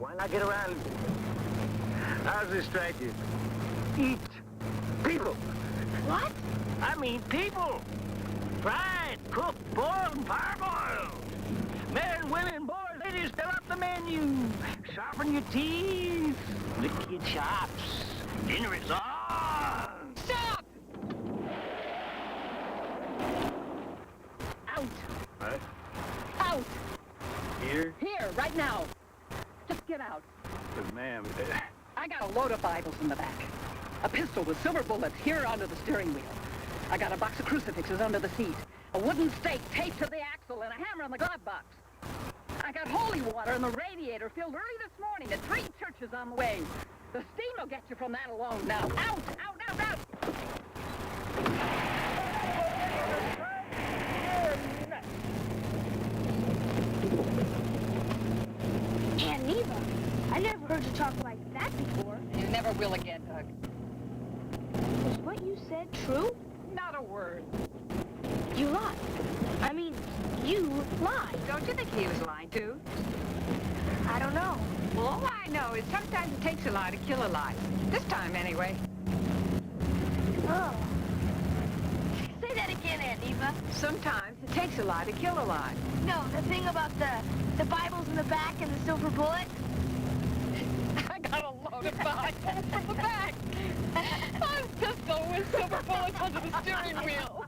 Why not get around? How's this strike you? Eat people. What? I mean people. Fried, cooked, boiled, and parboiled. Men, women, boys, ladies, fill up the menu. Sharpen your teeth. Lick your chops. Dinner is on. Stop! Out. What? Out. Here? Here, right now. Just get out. But ma'am, I got a load of Bibles in the back. A pistol with silver bullets here under the steering wheel. I got a box of crucifixes under the seat. A wooden stake taped to the axle and a hammer in the glove box. I got holy water in the radiator filled early this morning at 3 churches on the way. The steam will get you from that alone now. Out, out, out, out! Aunt Neva, I never heard you talk like that before. You never will again, Doug. Was what you said true? Not a word. You lied. I mean, you lied. Don't you think he was lying, too? I don't know. Well, all I know is sometimes it takes a lie to kill a lie. This time, anyway. Oh. Say that again, Aunt Neva. Sometimes it takes a lie to kill a lie. No, the thing about the Bibles in the back and the silver bullet. I got a load of Bibles from the back. A pistol with silver bullets under the steering wheel.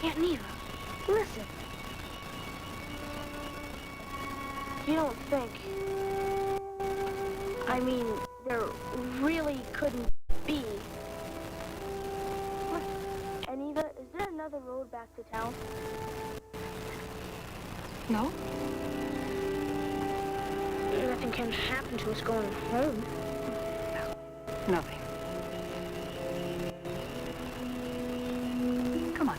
Aunt Neva, listen. You don't think... I mean, there really couldn't be... Aunt Neva, is there another road back to town? No? Nothing can happen to us going home. Nothing. Come on.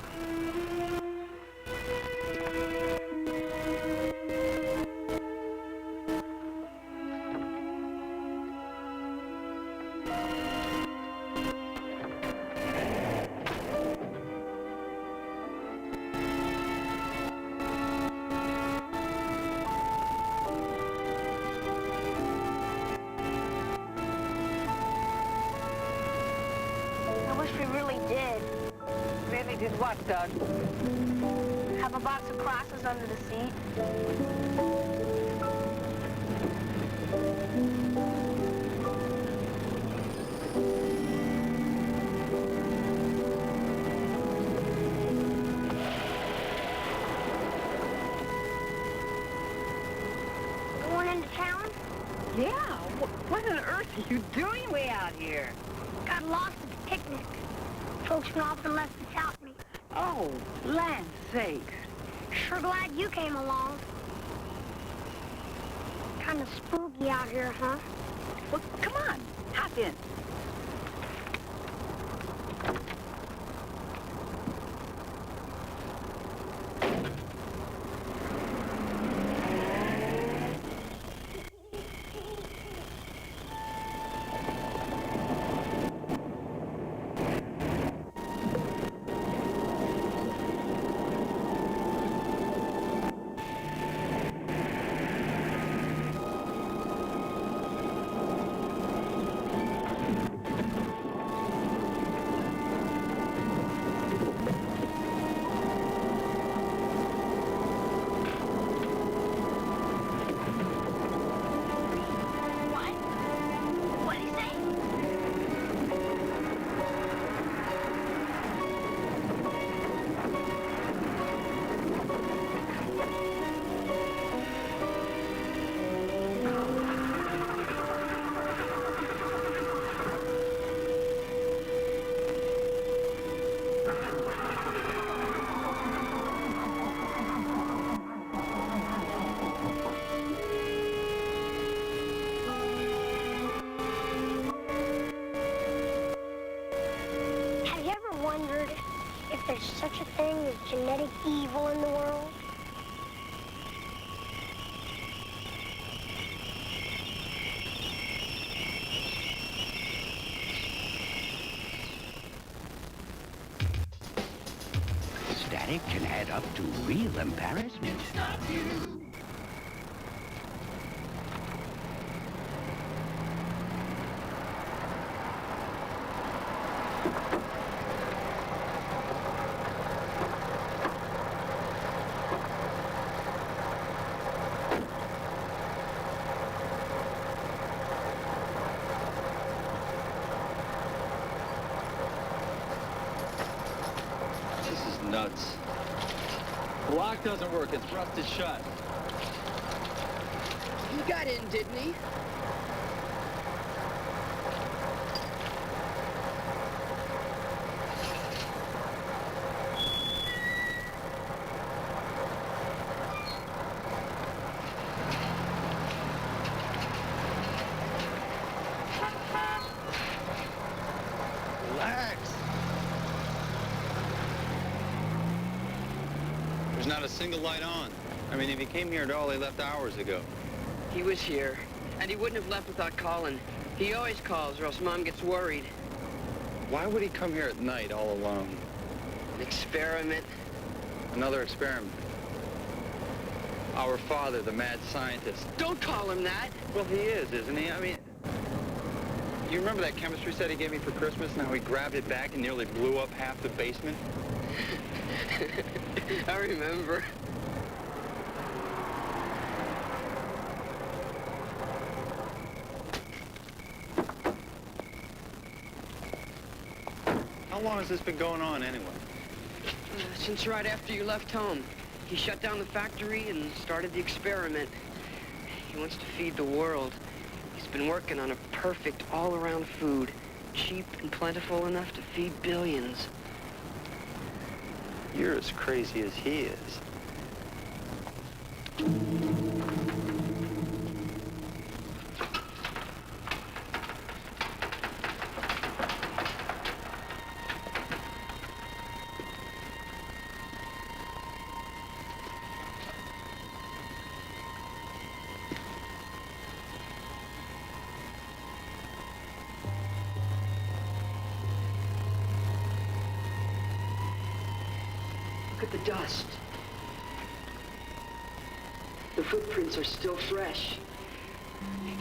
I wish we really did. Really did what, Doug? Have a box of crosses under the seat. Going into town? Yeah. What on earth are you doing way out here? Got lost at the picnic. Folks went off and left without me. Oh, land sakes. Sure glad you came along. Kind of spooky out here, huh? Well, come on. Hop in. of genetic evil in the world? Static can add up to real embarrassment. It's not you. Nuts. The lock doesn't work. It's rusted shut. He got in, didn't he? Relax. There's not a single light on. I mean, if he came here at all, he left hours ago. He was here, and he wouldn't have left without calling. He always calls, or else Mom gets worried. Why would he come here at night all alone? An experiment. Another experiment. Our father, the mad scientist. Don't call him that. Well, he is, isn't he? I mean, you remember that chemistry set he gave me for Christmas and how he grabbed it back and nearly blew up half the basement? I remember. How long has this been going on anyway? Since right after you left home. He shut down the factory and started the experiment. He wants to feed the world. He's been working on a perfect all-around food. Cheap and plentiful enough to feed billions. You're as crazy as he is. Look at the dust. The footprints are still fresh.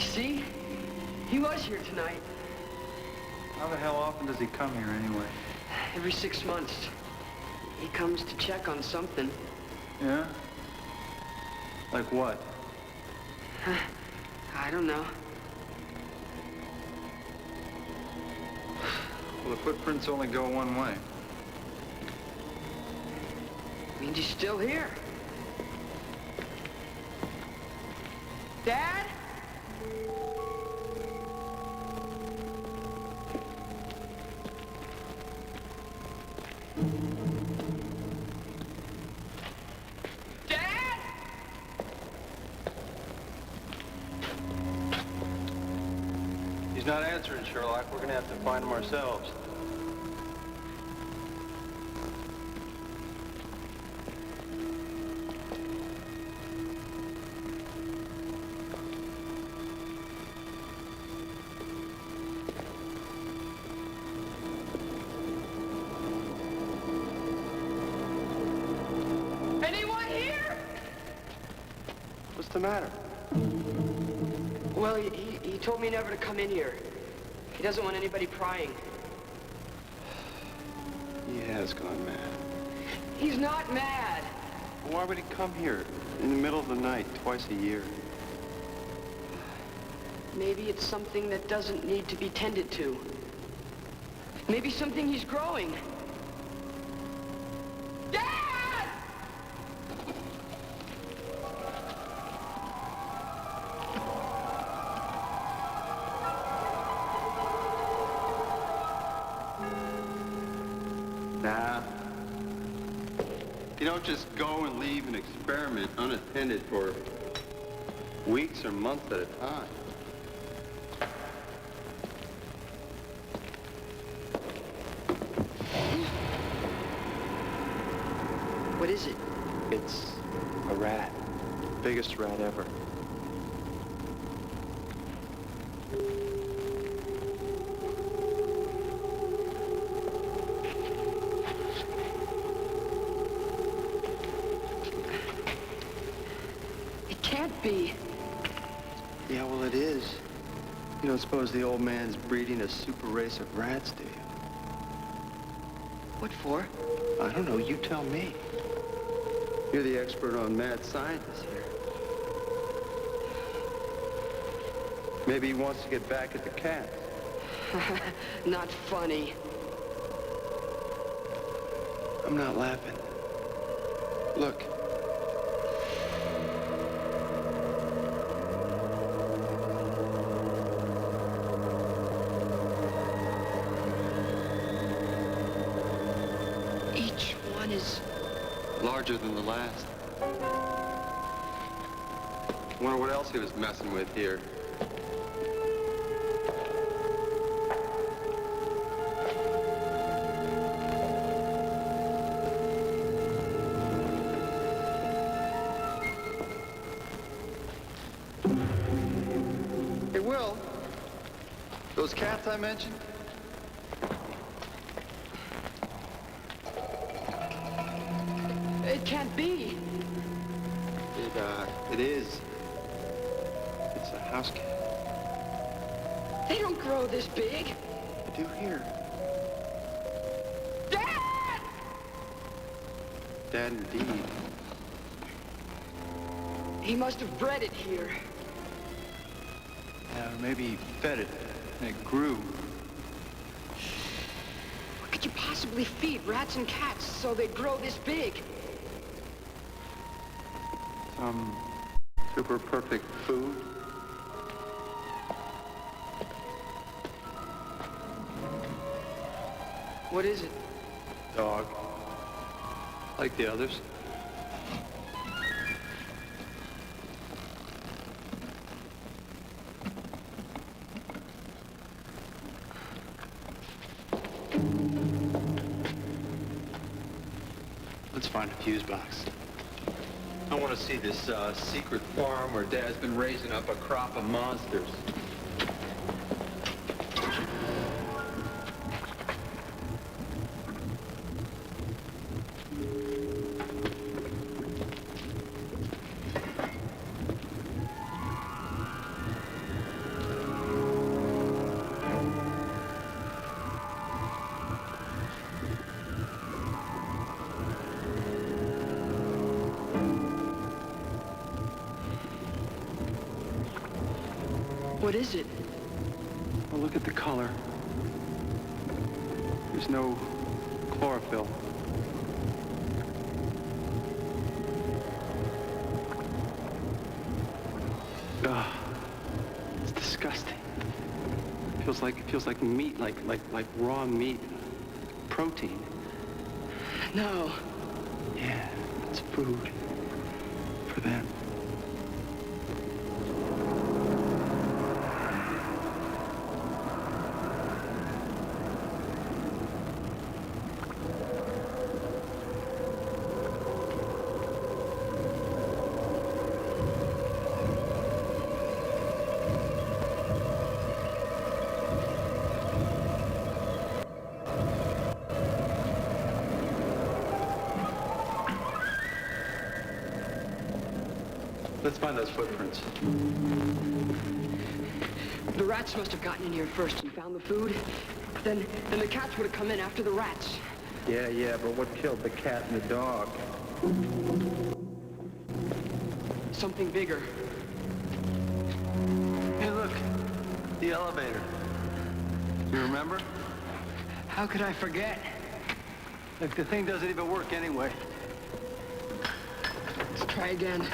See? He was here tonight. How the hell often does he come here anyway? Every 6 months. He comes to check on something. Yeah? Like what? I don't know. Well, the footprints only go one way. Means he's still here. Dad? Dad? He's not answering, Sherlock. We're gonna have to find him ourselves. Anyone here? What's the matter? Well, he told me never to come in here. He doesn't want anybody prying. He has gone mad. He's not mad. Why would he come here in the middle of the night twice a year? Maybe it's something that doesn't need to be tended to. Maybe something he's growing. Dad! Nah. You don't just go and leave an experiment unattended for weeks or months at a time. What is it? It's a rat. Biggest rat ever. It can't be. Yeah, well, it is. You don't suppose the old man's breeding a super race of rats, do you? What for? I don't know. You tell me. You're the expert on mad scientists here. Maybe he wants to get back at the cats. Not funny. I'm not laughing. Look. Each one is... Larger than the last. Wonder what else he was messing with here. Hey, Will. Those cats I mentioned? It can't be. It is. It's a house cat. They don't grow this big. I do here. Dad! Dad, indeed. He must have bred it here. Yeah, maybe he fed it, and it grew. What could you possibly feed rats and cats so they'd grow this big? Some super perfect food. What is it? Dog. Like the others. Let's find a fuse box. I want to see this secret farm where Dad's been raising up a crop of monsters. What is it? Well, look at the color. There's no chlorophyll. Ugh. It's disgusting. Feels like meat, like raw meat. Protein. No. Yeah, it's food. For them. Let's find those footprints. The rats must have gotten in here first and found the food. Then the cats would have come in after the rats. Yeah, but what killed the cat and the dog? Something bigger. Hey, look. The elevator. You remember? How could I forget? Look, the thing doesn't even work anyway. Let's try again.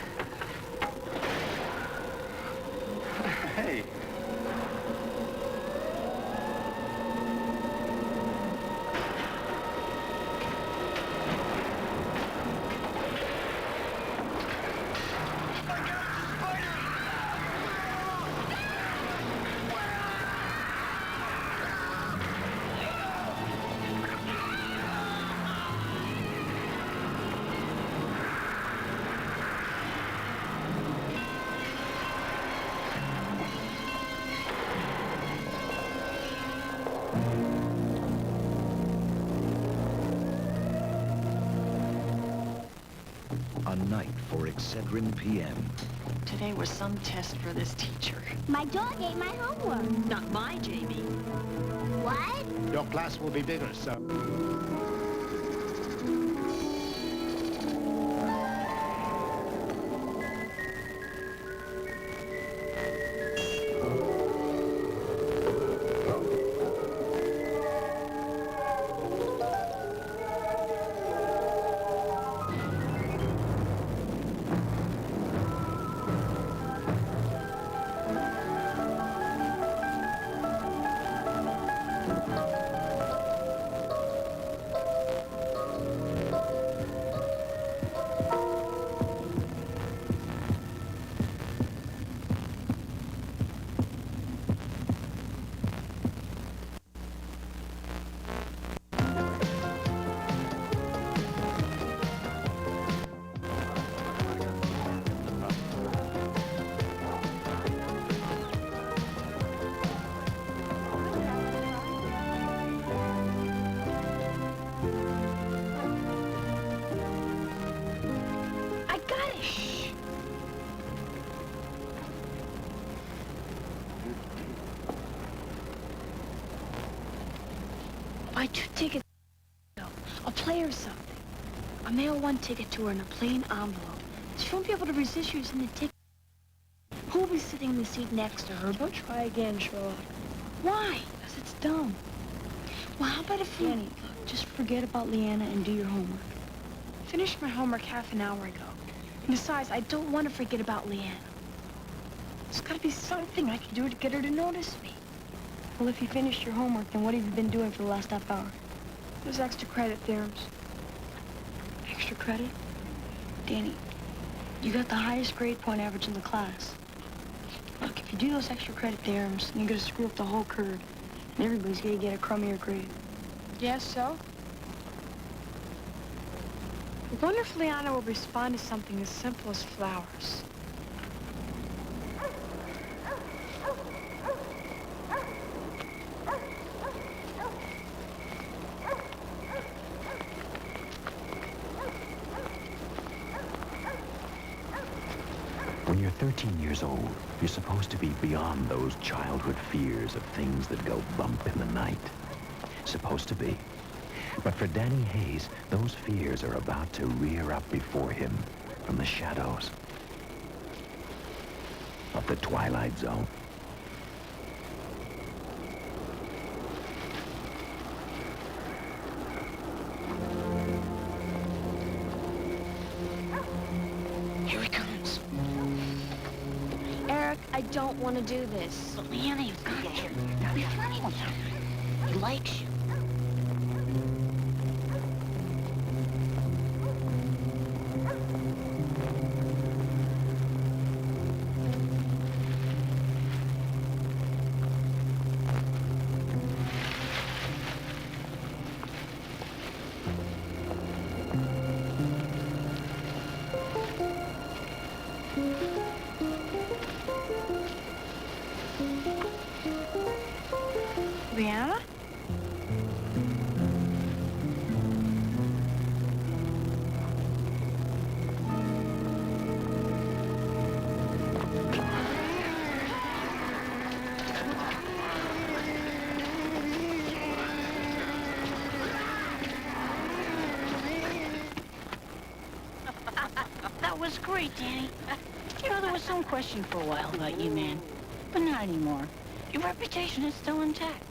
Hey. Excedrin PM. Today was some test for this teacher. My dog ate my homework. Not my Jamie. What? Your class will be bigger, sir. I got it. Shh. Buy 2 tickets. A play or something. A mail 1 ticket to her in a plain envelope. She won't be able to resist using the ticket. Who'll be sitting in the seat next to her? Don't try again, Sherlock. Why? Because it's dumb. Well, how about if Danny, look, just forget about Leanna and do your homework. Finished my homework half an hour ago. And besides, I don't want to forget about Leanna. There's got to be something I can do to get her to notice me. Well, if you finished your homework, then what have you been doing for the last half hour? Those extra credit theorems. Extra credit? Danny, you got the highest grade point average in the class. Look, if you do those extra credit theorems, you're going to screw up the whole curve. And everybody's going to get a crummier grade. Yes, so? I wonder if Leanna will respond to something as simple as flowers. When you're 13 years old, you're supposed to be beyond those childhood fears of things that go bump in the night. Supposed to be. But for Danny Hayes, those fears are about to rear up before him from the shadows of the Twilight Zone. Here he comes. Eric, I don't want to do this. But Leanna, you've got to. You're flirting with him. He likes you. Leanna? That was great, Danny. You know, there was some question for a while about you, man. But not anymore. Your reputation is still intact.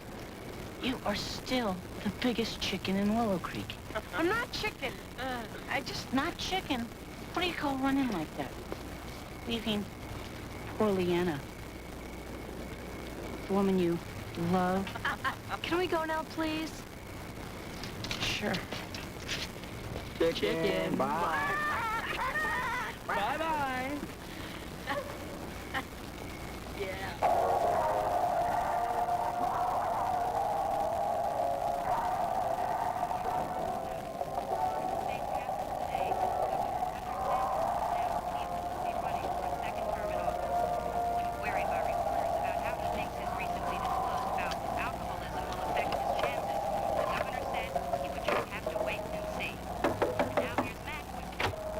You are still the biggest chicken in Willow Creek. I'm not chicken. I just not chicken. What do you call running like that? Leaving poor Leanna. The woman you love. Can we go now, please? Sure. Chicken. Bye. Bye-bye.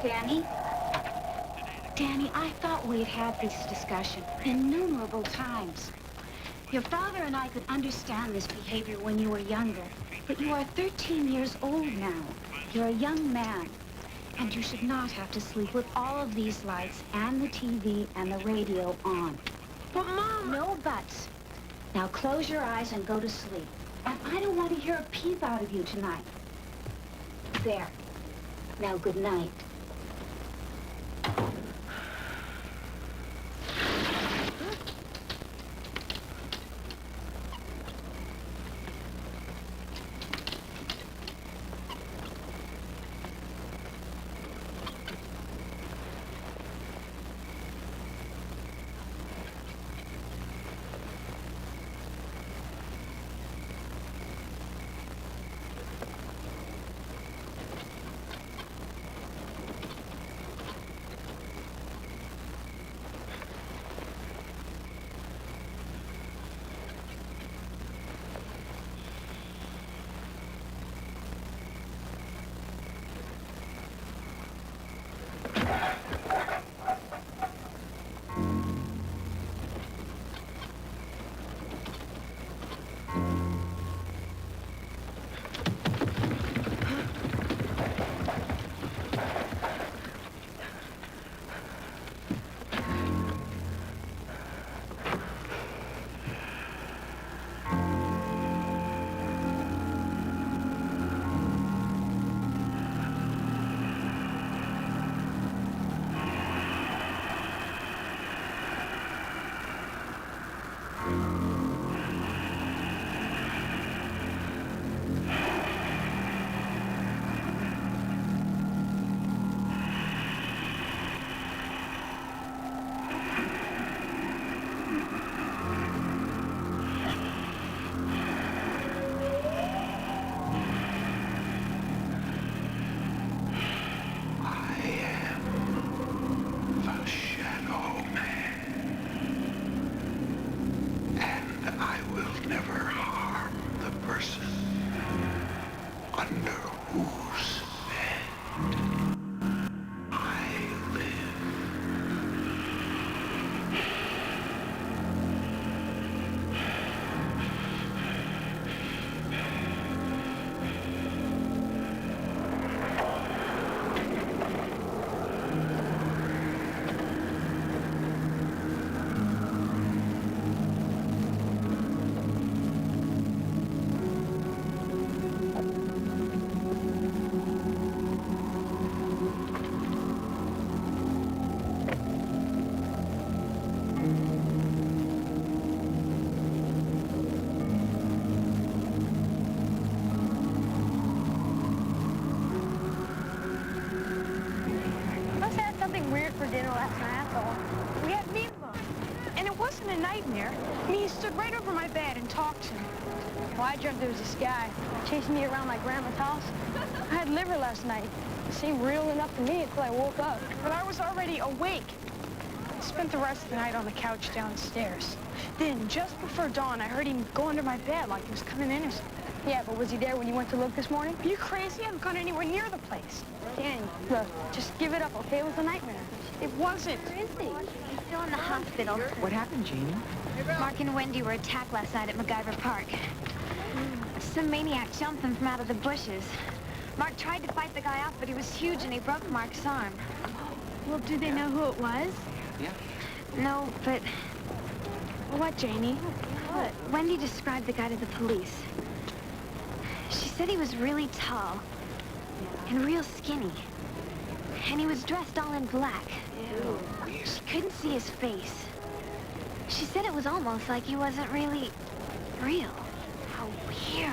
Danny? I thought we'd had this discussion innumerable times. Your father and I could understand this behavior when you were younger, but you are 13 years old now. You're a young man, and you should not have to sleep with all of these lights and the TV and the radio on. But, Mom... No buts. Now close your eyes and go to sleep. And I don't want to hear a peep out of you tonight. There. Now, good night. For dinner last night, that's all. We had meatballs. And it wasn't a nightmare. I mean, he stood right over my bed and talked to me. Well, I dreamt there was this guy chasing me around my grandma's house. I had liver last night. It seemed real enough to me until I woke up. But I was already awake. I spent the rest of the night on the couch downstairs. Then, just before dawn, I heard him go under my bed like he was coming in or something. Yeah, but was he there when you went to look this morning? Are you crazy? I haven't gone anywhere near the place. Danny, look, just give it up, okay? It was a nightmare. It wasn't. Where is he? He's still in the hospital. What happened, Jeannie? Mark and Wendy were attacked last night at MacGyver Park. Some maniac jumped them from out of the bushes. Mark tried to fight the guy off, but he was huge and he broke Mark's arm. Well, do they know who it was? Yeah. No, but What, Janie? what? Wendy described the guy to the police. She said he was really tall and real skinny. And he was dressed all in black. She couldn't see his face. She said it was almost like he wasn't really real. How weird.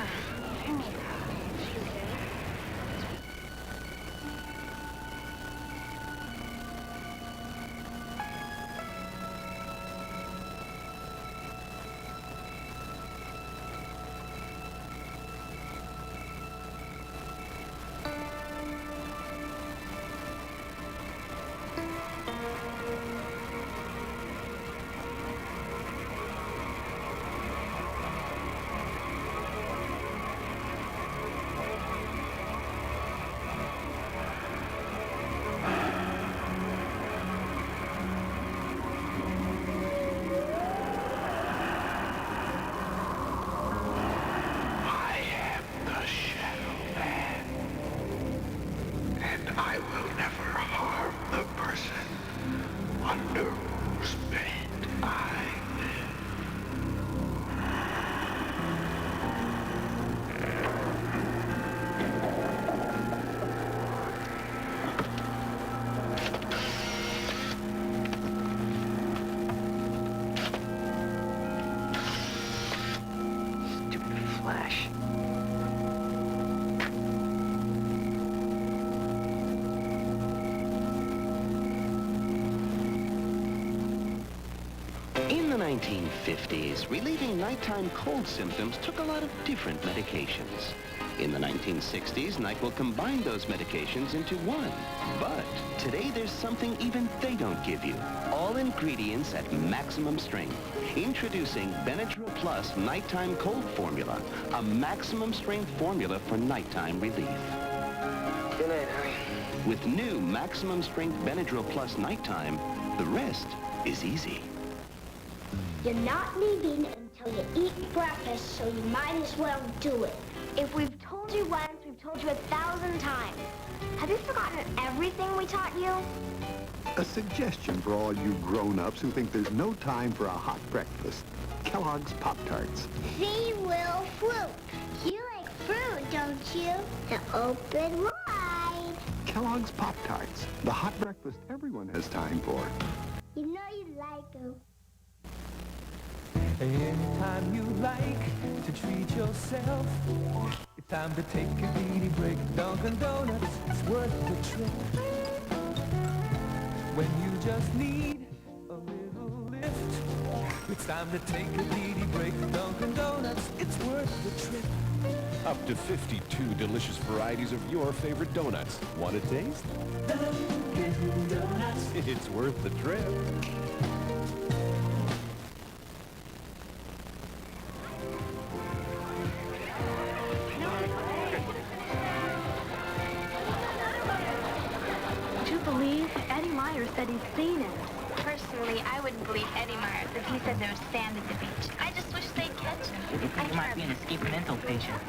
whose bed I Stupid Flash. In the 1950s, relieving nighttime cold symptoms took a lot of different medications. In the 1960s, NyQuil combined those medications into one. But today there's something even they don't give you. All ingredients at maximum strength. Introducing Benadryl Plus Nighttime Cold Formula, a maximum strength formula for nighttime relief. Good night, Harry. With new maximum strength Benadryl Plus Nighttime, the rest is easy. You're not leaving until you eat breakfast, so you might as well do it. If we've told you once, we've told you 1,000 times. Have you forgotten everything we taught you? A suggestion for all you grown-ups who think there's no time for a hot breakfast. Kellogg's Pop-Tarts. See, Will, fruit. You like fruit, don't you? Now open wide. Kellogg's Pop-Tarts. The hot breakfast everyone has time for. You know you like them. Anytime you like to treat yourself, it's time to take a greedy break. Dunkin' Donuts, it's worth the trip. When you just need a little lift, it's time to take a greedy break. Dunkin' Donuts, it's worth the trip. Up to 52 delicious varieties of your favorite donuts. Want a taste? Dunkin' Donuts. It's worth the trip. Said he's seen it. Personally, I wouldn't believe Eddie Myers if he said there was sand at the beach. I just wish they'd catch him. You think he might be an escaped mental patient?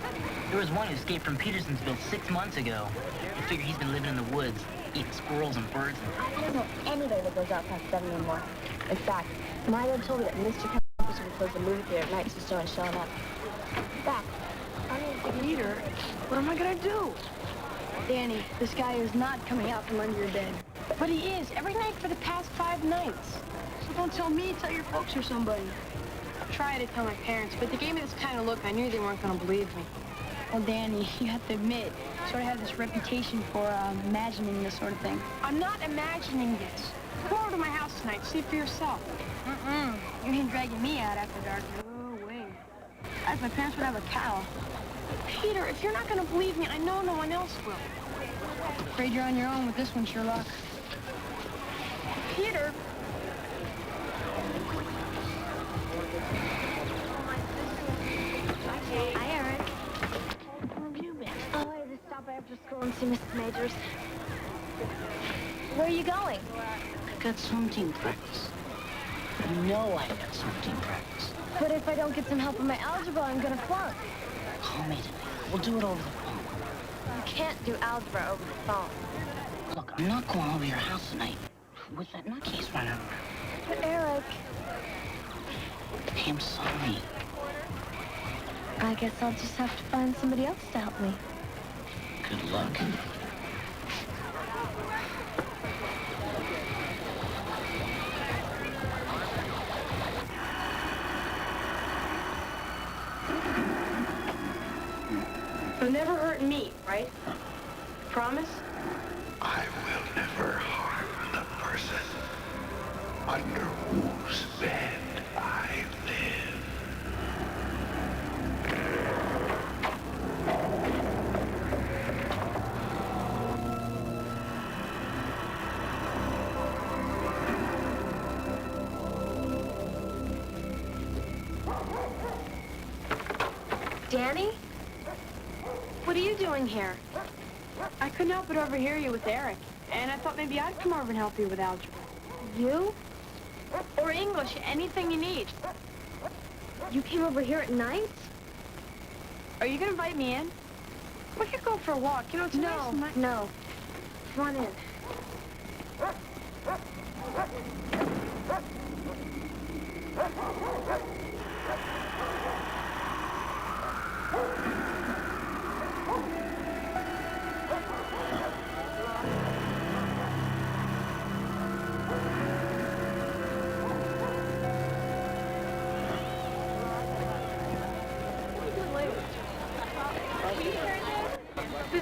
There was one who escaped from Petersonsville 6 months ago. I figure he's been living in the woods, eating squirrels and birds. I don't know anybody that goes out past 7 anymore. In fact, my dad told me that Mr. Campus would close the movie theater at night so no one's showing up. In fact, I don't need her. What am I gonna do? Danny, this guy is not coming out from under your bed. But he is, every night for the past 5 nights. So don't tell me, tell your folks or somebody. I tried to tell my parents, but they gave me this kind of look. I knew they weren't going to believe me. Well, Danny, you have to admit, you sort of have this reputation for imagining this sort of thing. I'm not imagining this. Come over to my house tonight, see for yourself. You ain't dragging me out after dark. No way. If my parents would have a cow. Peter, if you're not going to believe me, I know no one else will. Afraid you're on your own with this one, Sherlock. Peter! Hi, Eric. Where have you been? Oh, I had to stop by after school and see Mrs. Majors. Where are you going? I've got swim team practice. You know I've got swim team practice. But if I don't get some help with my algebra, I'm gonna flunk. Call me tonight. We'll do it over the phone. You can't do algebra over the phone. Look, I'm not going over your house tonight with that nutcase running around. But Eric... Hey, I'm sorry. I guess I'll just have to find somebody else to help me. Good luck. You'll never hurt me, right? Promise? I will never harm the person under whose bed I live. Danny? What are you doing here? I couldn't help but overhear you with Eric, and I thought maybe I'd come over and help you with algebra. You? Or English, anything you need. You came over here at night? Are you gonna invite me in? We could go for a walk, you know, it's nice and nice. No. Come on in. Who's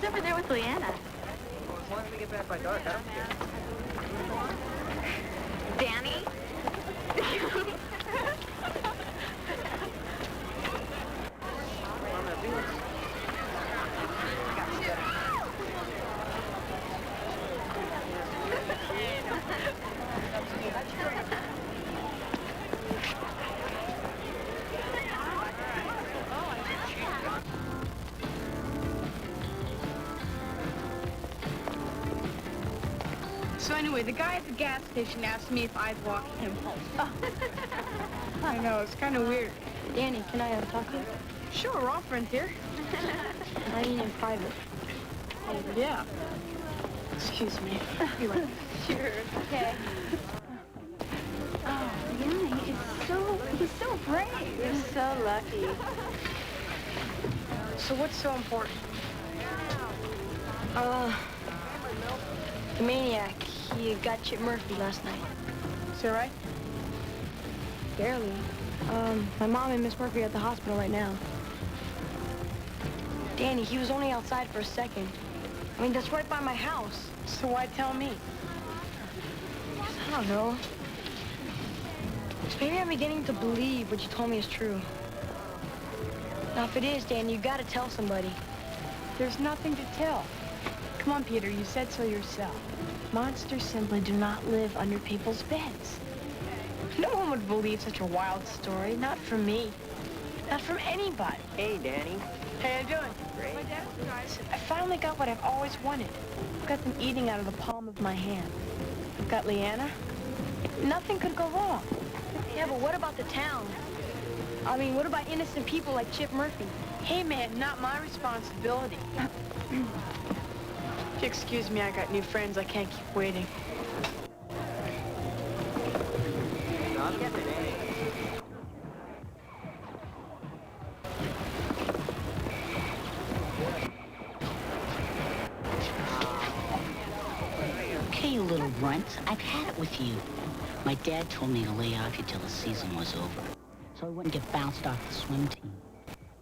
over there with Leanna? As long as we get back by dark, I don't care. Danny? So anyway, the guy at the gas station asked me if I'd walk him home. I know, it's kind of weird. Danny, can I talk to you? Sure, we're all friends here. I mean in private. Yeah. Excuse me. Sure. Okay. Oh, yeah, he's so brave. You're so lucky. So what's so important? The maniac, he got Chip Murphy last night. Is that right? Barely. My mom and Miss Murphy are at the hospital right now. Danny, he was only outside for a second. I mean, that's right by my house. So why tell me? I don't know. Maybe I'm beginning to believe what you told me is true. Now, if it is, Danny, you gotta tell somebody. There's nothing to tell. Come on, Peter, you said so yourself. Monsters simply do not live under people's beds. No one would believe such a wild story. Not from me. Not from anybody. Hey, Danny. How you doing? Great. I finally got what I've always wanted. I've got them eating out of the palm of my hand. I've got Leanna. Nothing could go wrong. Yeah, but what about the town? I mean, what about innocent people like Chip Murphy? Hey, man, not my responsibility. If you excuse me, I got new friends. I can't keep waiting. Okay, you little runt. I've had it with you. My dad told me to lay off you till the season was over, so I wouldn't get bounced off the swim team.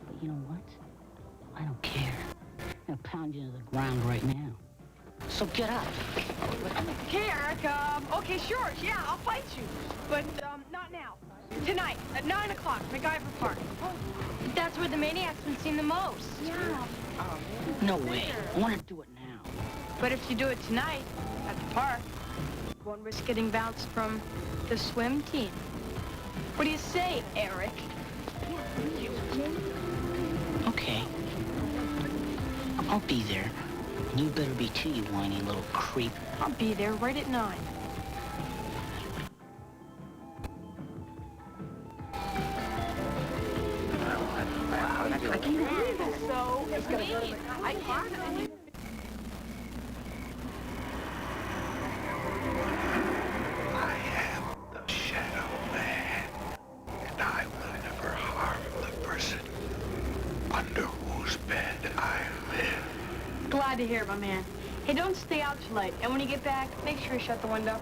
But you know what? I don't care. I'm gonna pound you to the ground right now. So get up. Okay, Eric, okay, sure, yeah, I'll fight you. But, not now. Tonight, at 9 o'clock, MacGyver Park. That's where the maniac's been seen the most. Yeah. No way. I want to do it now. But if you do it tonight, at the park, you won't risk getting bounced from the swim team. What do you say, Eric? Okay. I'll be there. And you better be too, you whiny little creep. I'll be there right at 9. I can't believe it. So, it's gonna go to the... I can't. The Shadow Man, and I will never harm the person under whose bed I live. Glad to hear it, my man. Hey, don't stay out too late. And when you get back, make sure you shut the window.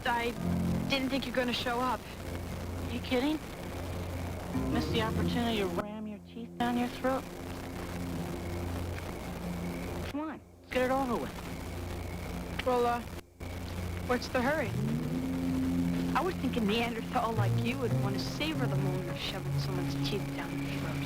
I didn't think you're going to show up. You kidding? Missed the opportunity to ram your teeth down your throat? Come on, let's get it over with. Well, what's the hurry? I was thinking Neanderthal like you would want to savor the moment of shoving someone's teeth down your throat.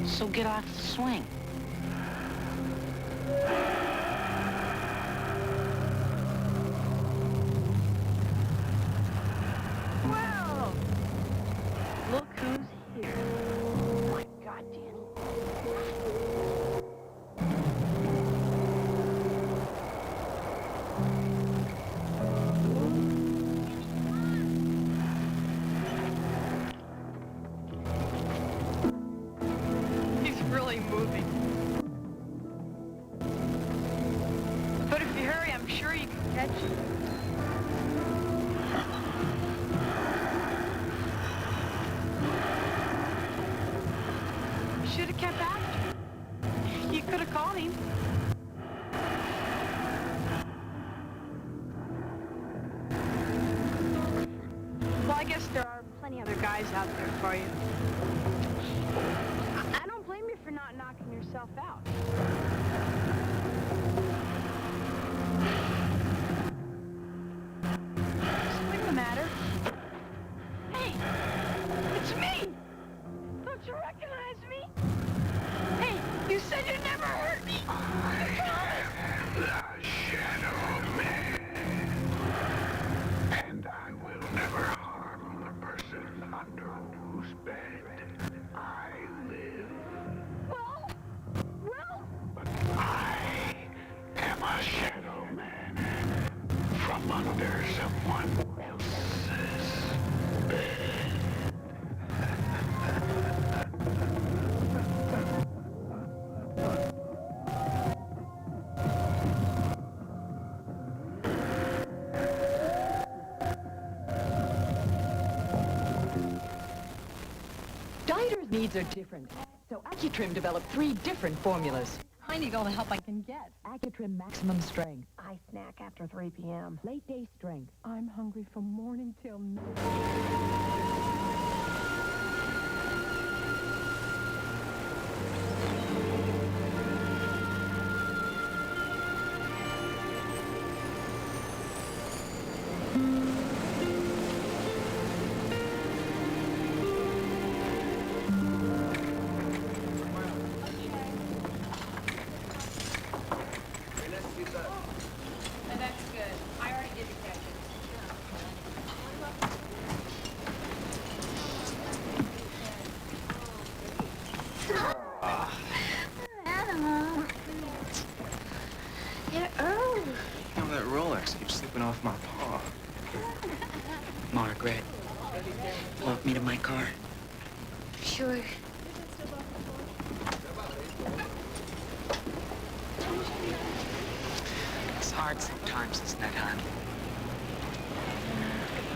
So get off the swing. Well, look who's here. Oh my God, Danny. He's really moving. But if you hurry, I'm sure you can catch him. Should have kept after him. You could have called him. Well, I guess there are plenty other guys out there for you. I don't blame you for not knocking yourself out. What's the matter? Hey, it's me! Don't you recognize me? Hey, you said you'd never hurt me! The Shadow Man. And I will never harm the person under whose bed I live. Well? But I am a Shadow Man from under someone else's bed. Dieter's needs are different, so Accutrim developed 3 different formulas. I need all the help I can get. Accutrim Maximum Strength. I snack after 3 p.m. Late day strength. I'm hungry from morning till night. That's good. I already did the catch it. Animal. You're early. You know, that Rolex keeps slipping off my paw. Margaret, walk me to my car. Sure. It's hard sometimes, isn't it, hon?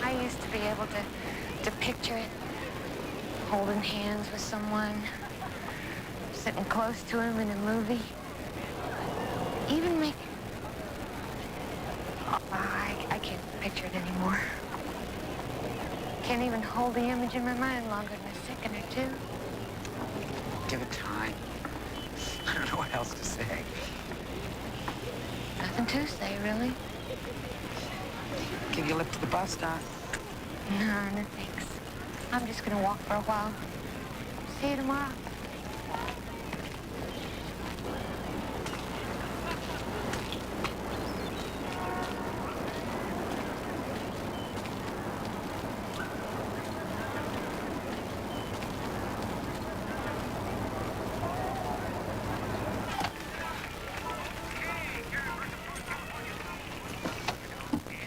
I used to be able to picture it. Holding hands with someone. Sitting close to him in a movie. Even make... Oh, I can't picture it anymore. Can't even hold the image in my mind longer than a second or two. Give it time. I don't know what else to say. Nothing to say, really. Give your lip to the bus stop. No, no thanks. I'm just gonna walk for a while. See you tomorrow.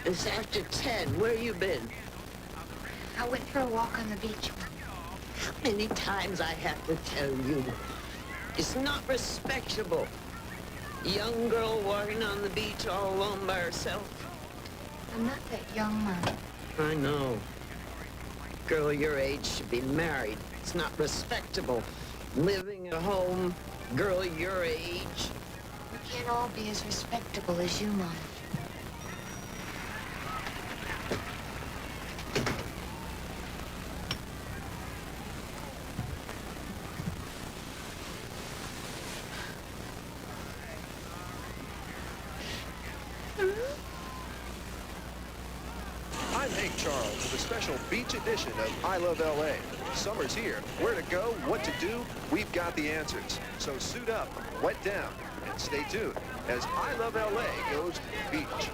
It's after 10. Where you been? I went for a walk on the beach. How many times I have to tell you? It's not respectable. Young girl walking on the beach all alone by herself. I'm not that young, Mom. I know. Girl your age should be married. It's not respectable. Living at home, girl your age. We can't all be as respectable as you, Mom. I'm Hank Charles with a special beach edition of I Love L.A. Summer's here. Where to go, what to do, we've got the answers. So suit up, wet down, and stay tuned as I Love L.A. goes to the beach.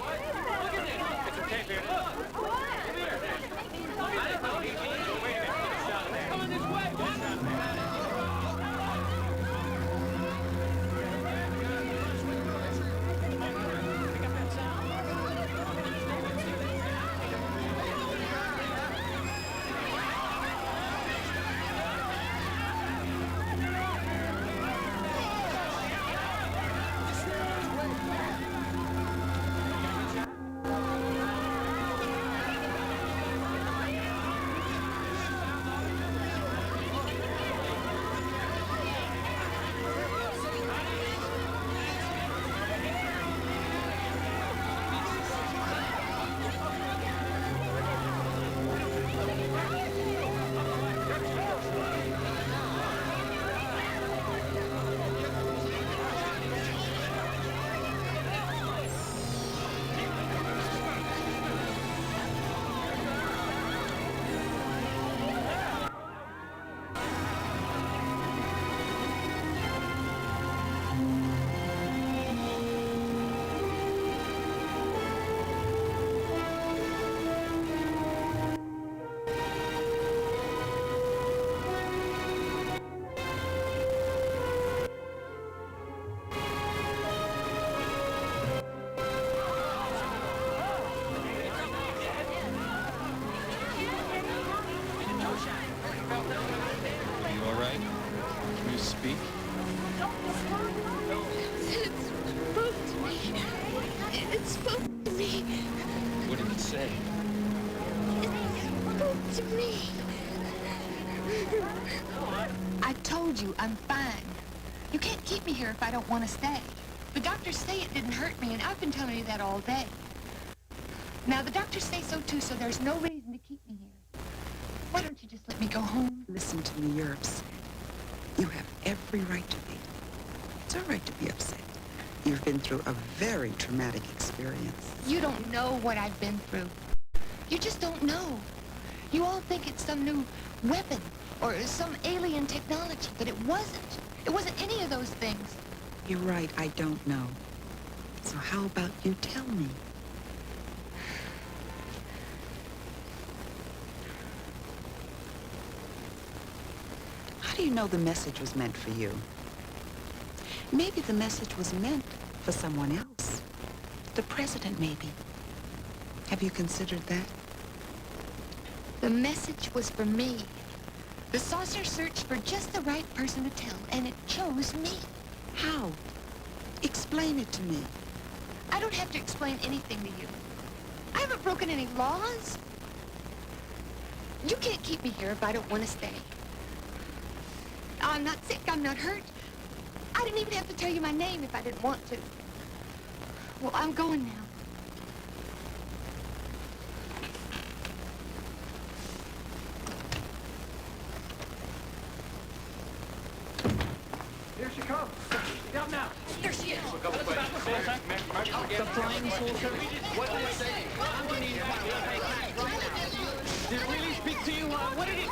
speak? It spoke to me. What did it say? It spoke to me. I told you I'm fine. You can't keep me here if I don't want to stay. The doctors say it didn't hurt me, and I've been telling you that all day. Now, the doctors say so too, so there's no reason to keep me here. Why don't you just let me go home? Listen to me, you're upset. You have every right to be. It's all right to be upset. You've been through a very traumatic experience. You don't know what I've been through. You just don't know. You all think it's some new weapon or some alien technology, but it wasn't. It wasn't any of those things. You're right, I don't know. So how about you tell me? How do you know the message was meant for you? Maybe the message was meant for someone else. The president, maybe. Have you considered that? The message was for me. The saucer searched for just the right person to tell, and it chose me. How? Explain it to me. I don't have to explain anything to you. I haven't broken any laws. You can't keep me here if I don't want to stay. I'm not sick, I'm not hurt. I didn't even have to tell you my name if I didn't want to. Well, I'm going now. Here she comes. Down now. There she is. The flying saucer. What did it say? Did it really speak to you? What did it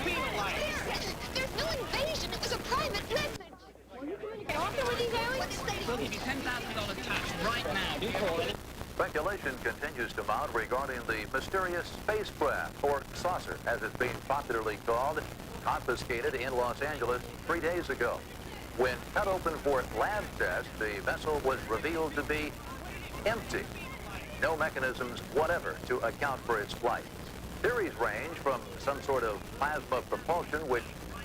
feel like? There's no invasion. It was a private message. Get off there with these aliens? We'll give you $10,000 cash right now. Do call it. Speculation continues to mount regarding the mysterious spacecraft, or saucer, as it's being popularly called, confiscated in Los Angeles 3 days ago. When cut open for lab tests, the vessel was revealed to be empty. No mechanisms whatever to account for its flight. Theories range from some sort of plasma propulsion, which,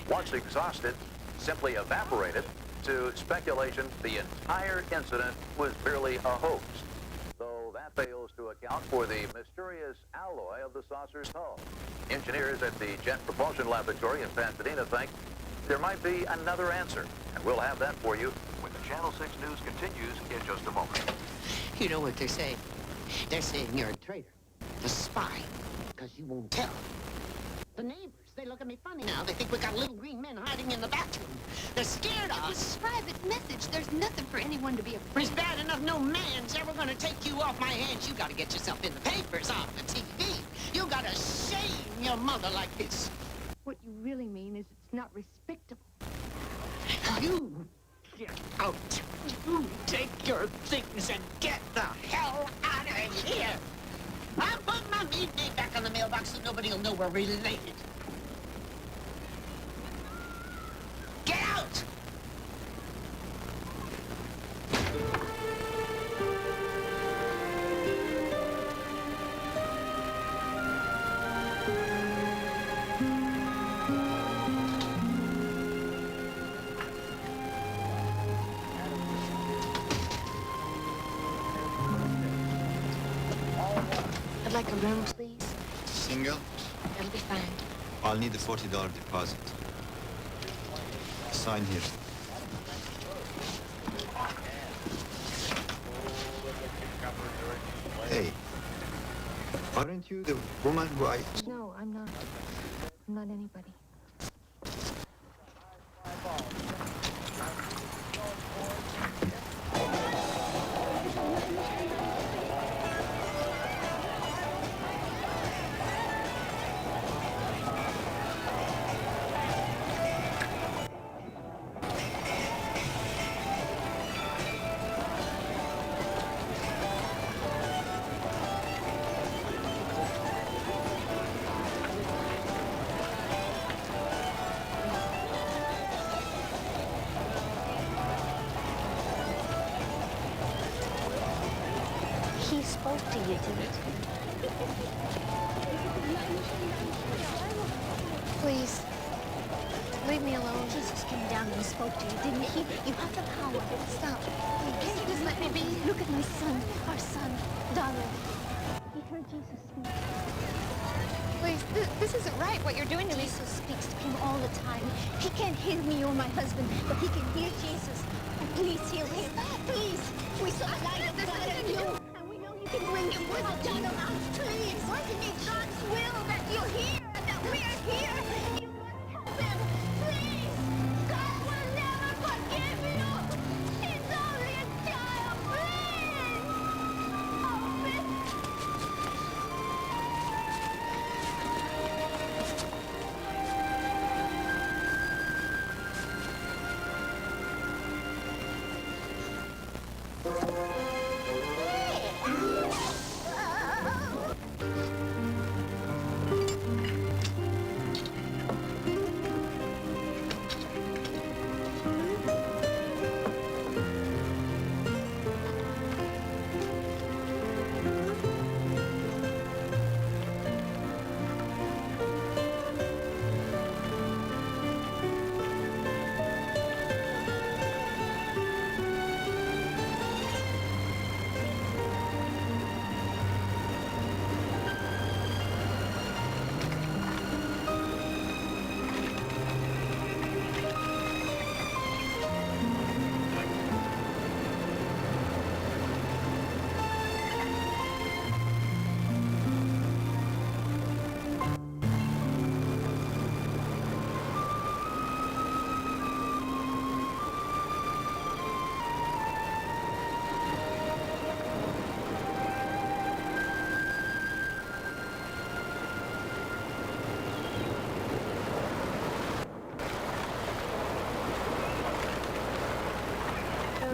once exhausted, simply evaporated, to speculation the entire incident was merely a hoax, though that fails to account for the mysterious alloy of the saucer's hull. Engineers at the Jet Propulsion Laboratory in Pasadena think there might be another answer, and we'll have that for you when the Channel 6 News continues in just a moment. You know what they're saying? They're saying you're a traitor, a spy, because you won't tell. The neighbors, they look at me funny now. They think we got little green men hiding in the bathroom. They're scared of us. It's a private message. There's nothing for anyone to be afraid It's bad enough no man's ever gonna take you off my hands. You gotta get yourself in the papers, on the TV. You gotta shame your mother like this. What you really mean is it's not respectable. You get out. You take your things and get the hell out of here. I'm putting my meat name back on the mailbox so nobody will know we're related. Get out! I'd like a room, please. Single? That'll be fine. I'll need the $40 deposit. Sign here. Hey, aren't you the woman who I... No, I'm not. I'm not anybody. He spoke to you, didn't he? Please, leave me alone. Jesus came down and spoke to you, didn't he? You have the power. Stop. Can you just let me be? Look at my son, our son, Donald. He heard Jesus speak. Please, this isn't right, what you're doing to me. Jesus speaks to him all the time. He can't hear me or my husband, but he can hear Jesus. Oh, please heal him. Please. We saw light of God in you. And we know you can bring him with us, Donald. Please. Wasn't it God's will that you're here and that we're here? You must help him. Please. God will never forgive you. He's only a child. Please. Help him.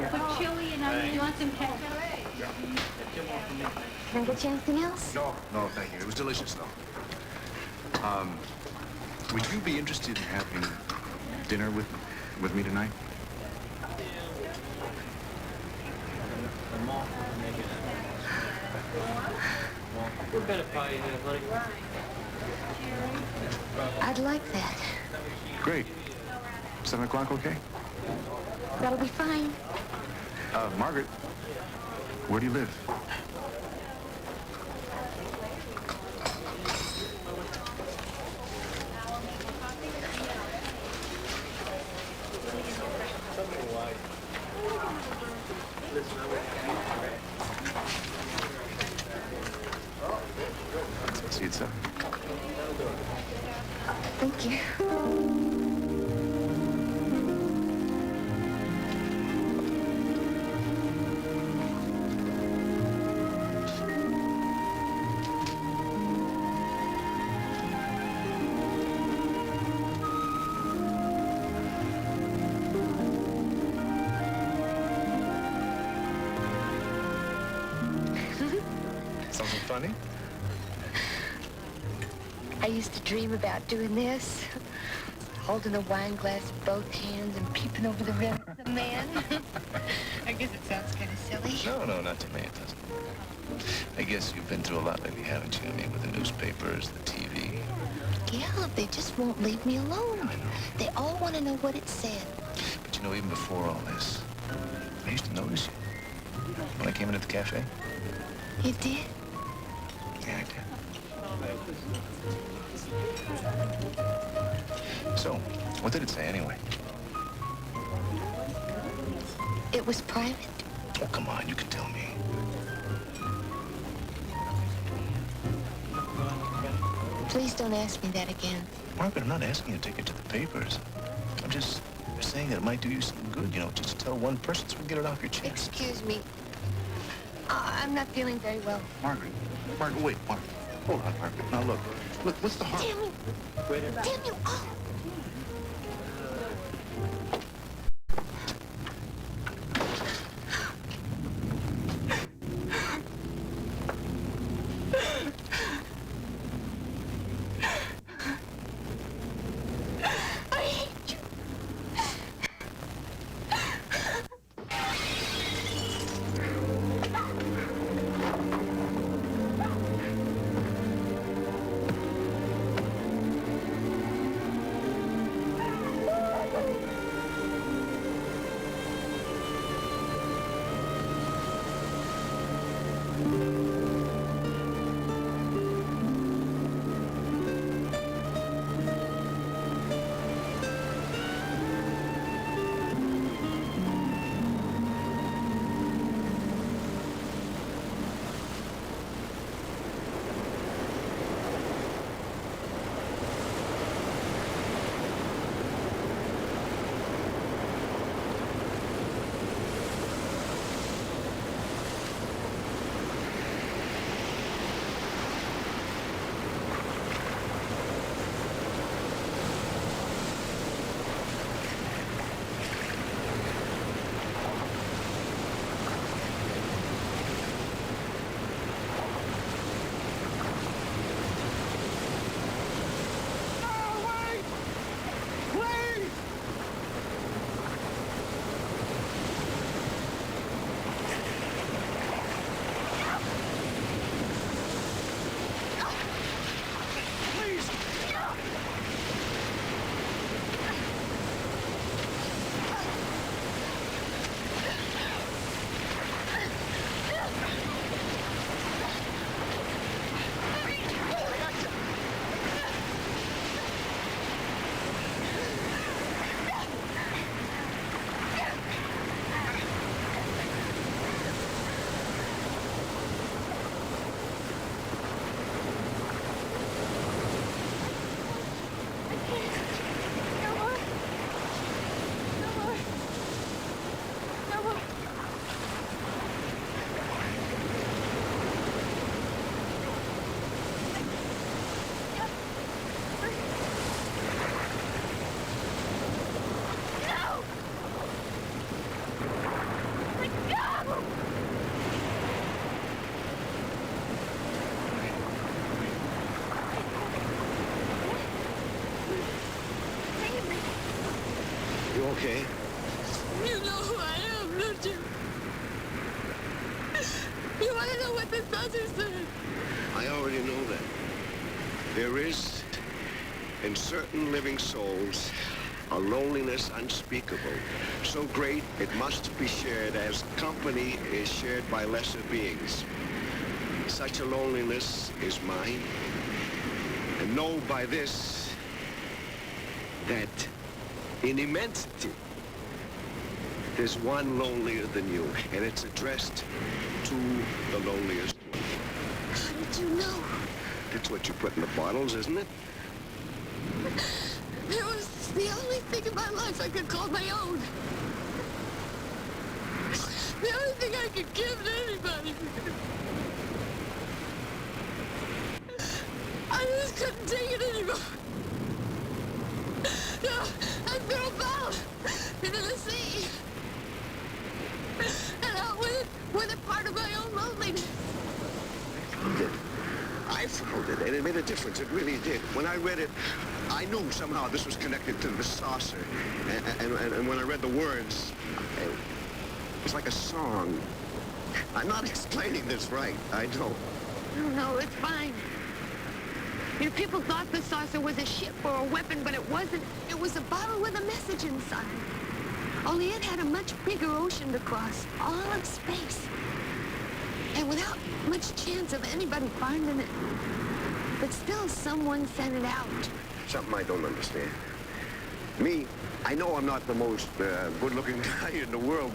Put chili and onion. You want some ketchup? Can I get you anything else? No, thank you. It was delicious, though. Would you be interested in having dinner with me tonight? We're better party here, buddy. I'd like that. Great. 7 o'clock, okay? That'll be fine. Margaret, where do you live? Thank you. Something funny? I used to dream about doing this. Holding a wine glass in both hands and peeping over the rim at the man. I guess it sounds kind of silly. No, not to me, it doesn't. I guess you've been through a lot lately, haven't you? I mean, with the newspapers, the TV. Yeah, they just won't leave me alone. I know. They all want to know what it said. But you know, even before all this, I used to notice you. When I came into the cafe. You did? Yeah, I did. So, what did it say anyway? It was private. Oh, come on, you can tell me. Please don't ask me that again. Margaret, I'm not asking you to take it to the papers. I'm just saying that it might do you some good, you know, just to tell one person so we can get it off your chest. Excuse me. I'm not feeling very well. Margaret, wait, Margaret. Hold on, Margaret. Now, look, what's the harm? Damn you. Damn you. Oh. You okay? You know who I am, don't you? You want to know what this buzzer said? I already know that. There is, in certain living souls, a loneliness unspeakable, so great it must be shared as company is shared by lesser beings. Such a loneliness is mine, and know by this that in immensity, there's one lonelier than you, and it's addressed to the loneliest one. How did you know? That's what you put in the bottles, isn't it? It was the only thing in my life I could call my own. The only thing I could give to anybody. I just couldn't take it anymore. No, I threw a ball into the sea. And out with it part of my own loneliness. I found it, and it made a difference. It really did. When I read it, I knew somehow this was connected to the saucer. And when I read the words, it was like a song. I'm not explaining this right. I don't. No, it's fine. You know, people thought the saucer was a ship or a weapon, but it wasn't. It was a bottle with a message inside. Only it had a much bigger ocean to cross, all of space. And without much chance of anybody finding it. But still, someone sent it out. Something I don't understand. Me, I know I'm not the most good-looking guy in the world.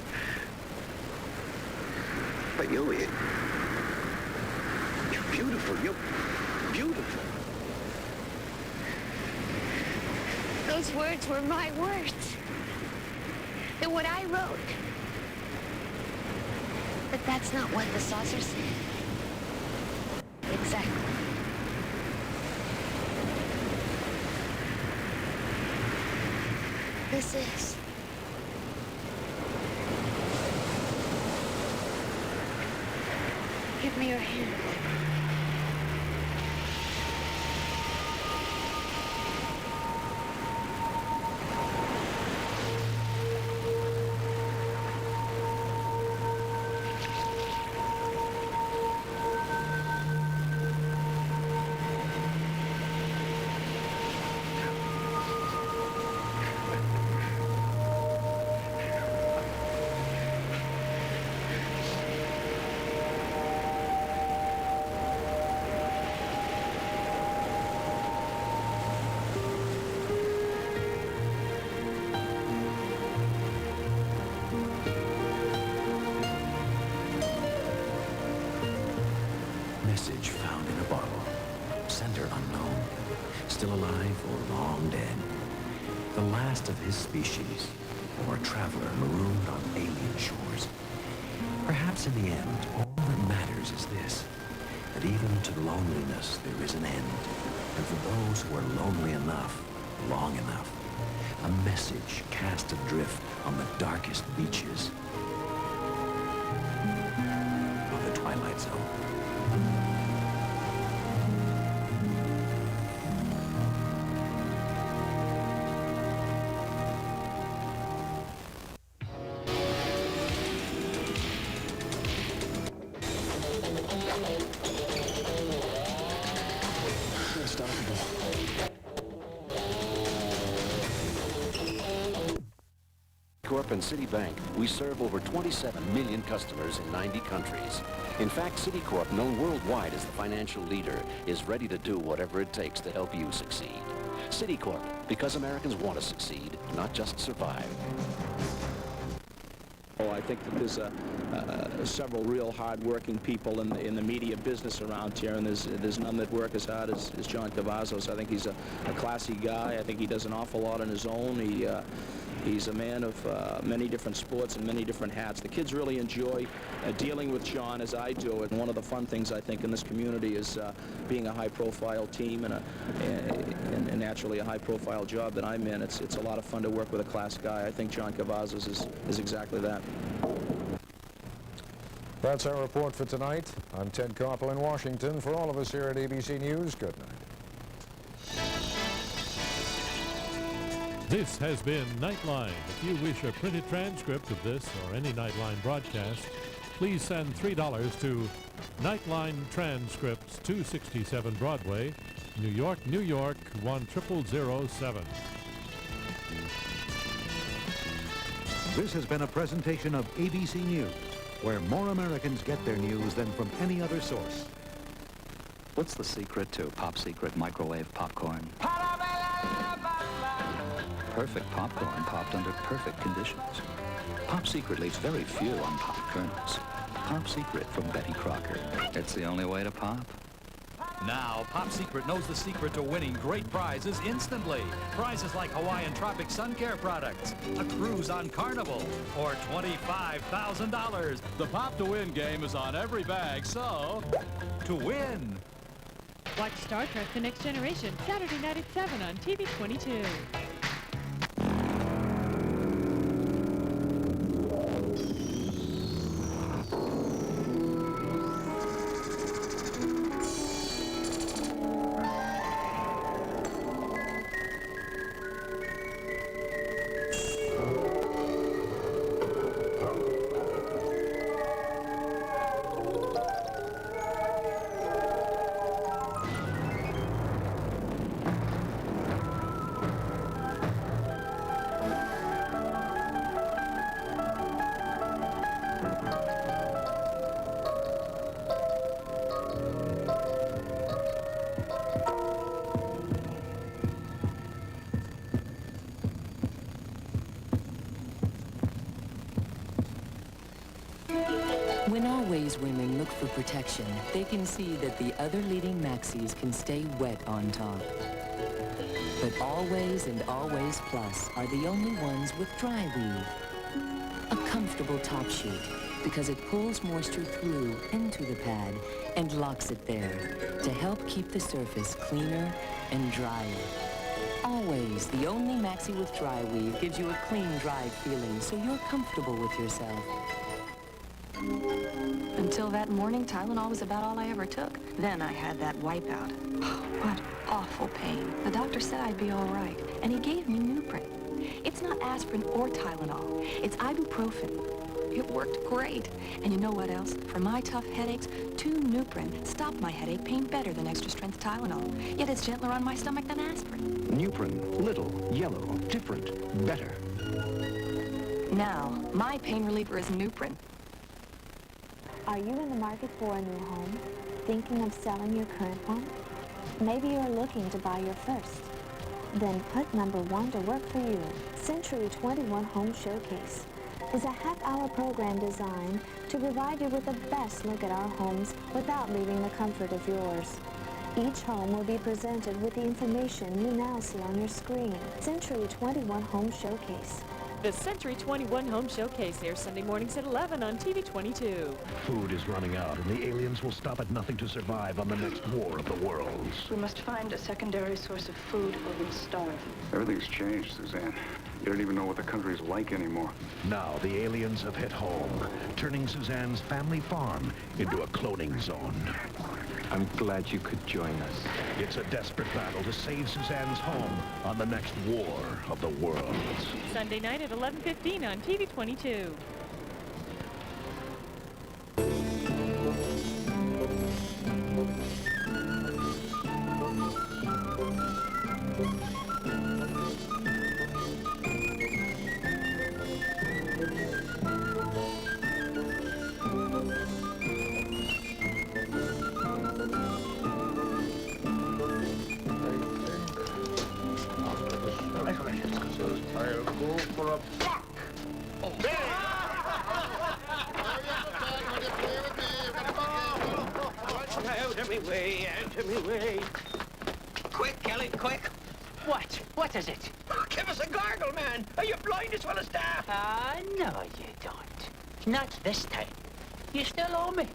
But you're beautiful. You're beautiful. Those words were my words. They're what I wrote. But that's not what the saucer said. Exactly. This is. Give me your hand. Message found in a bottle. Sender unknown. Still alive or long dead. The last of his species. Or a traveler marooned on alien shores. Perhaps in the end, all that matters is this. That even to loneliness there is an end. And for those who are lonely enough, long enough, a message cast adrift on the darkest beaches of the Twilight Zone. Corp and Citibank, we serve over 27 million customers in 90 countries. In fact, Citicorp, known worldwide as the financial leader, is ready to do whatever it takes to help you succeed. Citicorp, because Americans want to succeed, not just survive. Oh, I think that there's several real hard-working people in the media business around here, and there's none that work as hard as John Cavazos. I think he's a classy guy. I think he does an awful lot on his own. He's a man of many different sports and many different hats. The kids really enjoy dealing with John as I do. And one of the fun things I think in this community is being a high-profile team and naturally a high-profile job that I'm in. It's a lot of fun to work with a class guy. I think John Cavazos is exactly that. That's our report for tonight. I'm Ted Koppel in Washington. For all of us here at ABC News, good night. This has been Nightline. If you wish a printed transcript of this or any Nightline broadcast, please send $3 to Nightline Transcripts, 267 Broadway, New York, New York, 10007. This has been a presentation of ABC News, where more Americans get their news than from any other source. What's the secret to Pop Secret microwave popcorn? Perfect popcorn popped under perfect conditions. Pop Secret leaves very few unpopped kernels. Pop Secret from Betty Crocker. It's the only way to pop. Now, Pop Secret knows the secret to winning great prizes instantly. Prizes like Hawaiian Tropic Sun Care products, a cruise on Carnival, or $25,000. The Pop to Win game is on every bag, so to win. Watch Star Trek The Next Generation Saturday night at 7 on TV 22. When Always women look for protection, they can see that the other leading maxis can stay wet on top. But Always and Always Plus are the only ones with dry weave. A comfortable top sheet because it pulls moisture through into the pad and locks it there to help keep the surface cleaner and drier. Always, the only maxi with dry weave gives you a clean, dry feeling so you're comfortable with yourself. Until that morning, Tylenol was about all I ever took. Then I had that wipeout. What awful pain. The doctor said I'd be all right, and he gave me Nuprin. It's not aspirin or Tylenol. It's ibuprofen. It worked great. And you know what else? For my tough headaches, 2 Nuprin stopped my headache pain better than extra-strength Tylenol. Yet it's gentler on my stomach than aspirin. Nuprin, little, yellow, different, better. Now, my pain reliever is Nuprin. Are you in the market for a new home? Thinking of selling your current home? Maybe you're looking to buy your first. Then put number 1 to work for you. Century 21 Home Showcase is a half-hour program designed to provide you with the best look at our homes without leaving the comfort of yours. Each home will be presented with the information you now see on your screen. Century 21 Home Showcase. The Century 21 Home Showcase airs Sunday mornings at 11 on TV 22. Food is running out, and the aliens will stop at nothing to survive on the next war of the worlds. We must find a secondary source of food or we'll starve. Everything's changed, Suzanne. You don't even know what the country's like anymore. Now the aliens have hit home, turning Suzanne's family farm into a cloning zone. I'm glad you could join us. It's a desperate battle to save Suzanne's home on the next war of the worlds. Sunday night at 11:15 on TV 22. I'll go for a buck. Oh. Out of me way, out of me way. Quick, Kelly, quick. What? What is it? Give us a gargle, man. Are you blind as well as deaf? No, you don't. Not this time. You still owe me.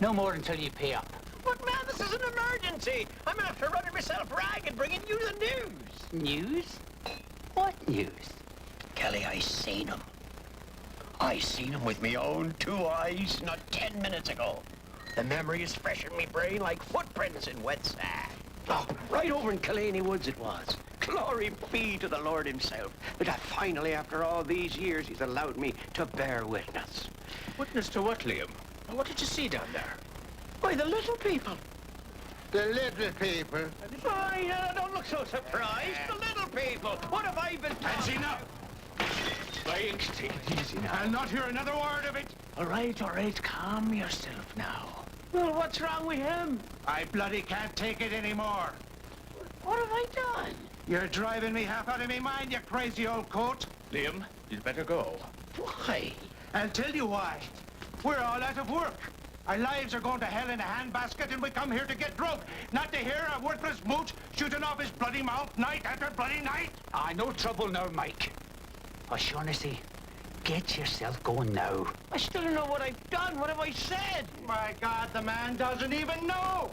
No more until you pay up. But, man, this is an emergency. I'm after running myself ragged, bringing you the news. News? What news? Kelly, I seen him. I seen him with me own 2 eyes not 10 minutes ago. The memory is fresh in me brain like footprints in wet sand. Oh, right over in Killaney Woods it was. Glory be to the Lord himself that finally, after all these years, he's allowed me to bear witness. Witness to what, Liam? What did you see down there? Why, the little people. The little people? Fine, don't look so surprised. The little people. What have I been That's talking enough. Thanks, take it easy now. I'll not hear another word of it. All right, calm yourself now. Well, what's wrong with him? I bloody can't take it anymore. What have I done? You're driving me half out of me mind, you crazy old coat. Liam, you'd better go. Why? I'll tell you why. We're all out of work. Our lives are going to hell in a handbasket, and we come here to get drunk, not to hear a worthless mooch shooting off his bloody mouth night after bloody night. No trouble now, Mike. O'Shaughnessy, get yourself going now. I still don't know what I've done. What have I said? My God, the man doesn't even know.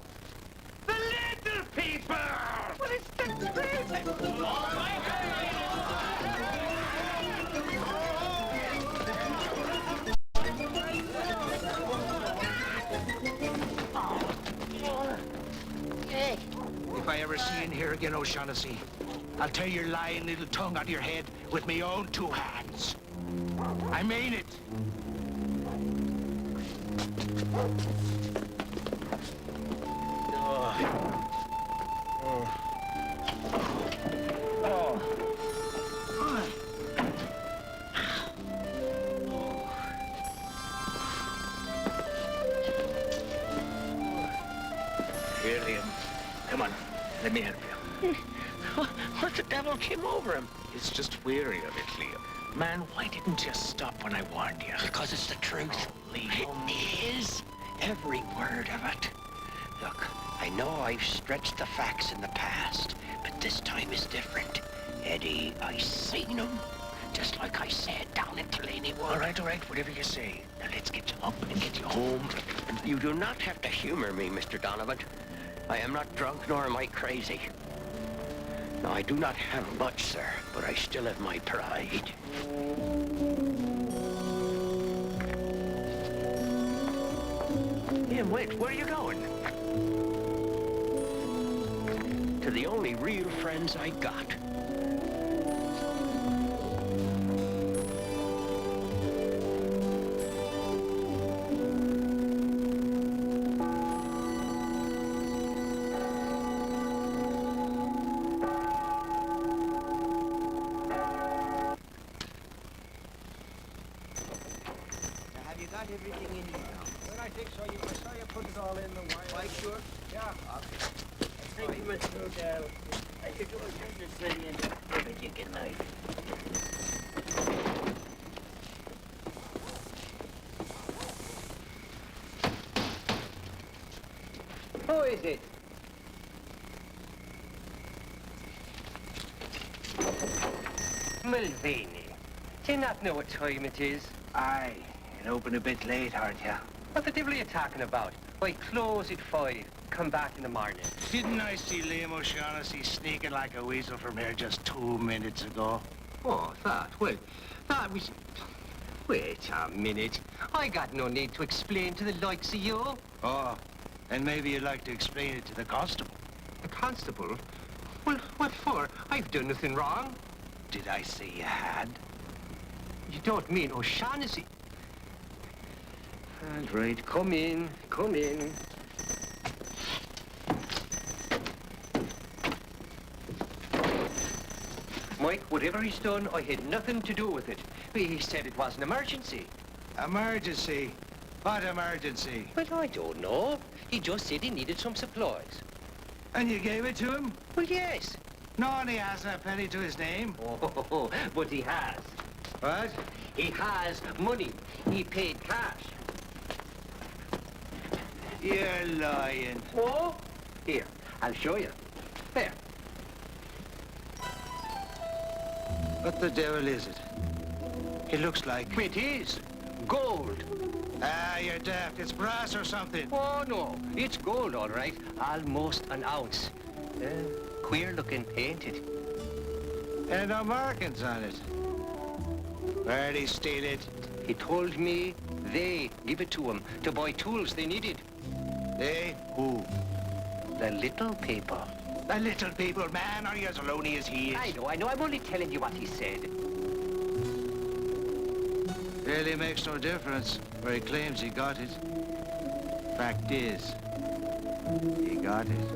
The little people! Well, it's the If I ever see you in here again, O'Shaughnessy, I'll tear your lying little tongue out of your head with my own 2 hands. I mean it. Here, Liam. Come on, let me help you. What the devil came over him? He's just weary of it, Liam. Man, why didn't you stop when I warned you? Because it's the truth. Oh, Liam. It is. Every word of it. Look, I know I've stretched the facts in the past, but this time is different. Eddie, I seen him. Just like I said down in Delaney Wood. All right, whatever you say. Now let's get you up and get you home. You do not have to humor me, Mr. Donovan. I am not drunk, nor am I crazy. Now, I do not have much, sir, but I still have my pride. Liam, wait, where are you going? To the only real friends I got. Everything in here now. Well, I think so. I saw you put it all in the wire. Quite sure? Yeah. Thank you, Mr. Odell. I could do a good thing in everything good night. Who is it? Mulvaney. Do you not know what time it is? Aye. And open a bit late, aren't you? What the devil are you talking about? Why, close at 5. Come back in the morning. Didn't I see Liam O'Shaughnessy sneaking like a weasel from here just 2 minutes ago? Oh, that was... Wait a minute. I got no need to explain to the likes of you. Oh, and maybe you'd like to explain it to the constable. The constable? Well, what for? I've done nothing wrong. Did I say you had? You don't mean O'Shaughnessy? All right, come in. Mike, whatever he's done, I had nothing to do with it. He said it was an emergency. Emergency? What emergency? Well, I don't know. He just said he needed some supplies. And you gave it to him? Well, yes. No, and he hasn't a penny to his name. Oh, but he has. What? He has money. He paid cash. You're lying. Oh? Here, I'll show you. There. What the devil is it? It looks like... It is. Gold. Ah, you're daft. It's brass or something. Oh, no. It's gold, all right. Almost an ounce. Queer-looking, ain't it? And no markings on it. Where'd he steal it? He told me they give it to him to buy tools they needed. They? Who? The little people. The little people, man, are you as lonely as he is? I know. I'm only telling you what he said. Really makes no difference where he claims he got it. Fact is, he got it.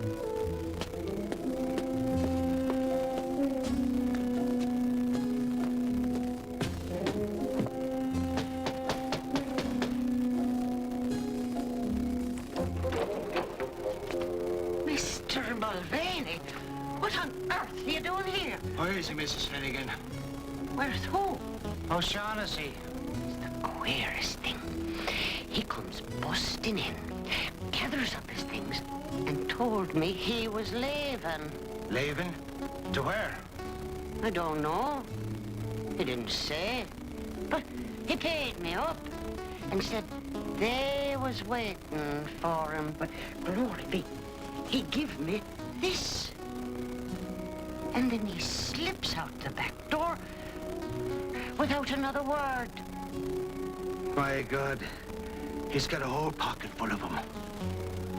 Mr. Mulvaney, what on earth are you doing here? Where is he, Mrs. Finnegan? Where's who? O'Shaughnessy. queerest thing. He comes busting in, gathers up his things, and told me he was leaving. Leaving? To where? I don't know. He didn't say. But he paid me up and said they was waiting for him. But glory be, he give me this. And then he slips out the back door without another word. My God, he's got a whole pocket full of them.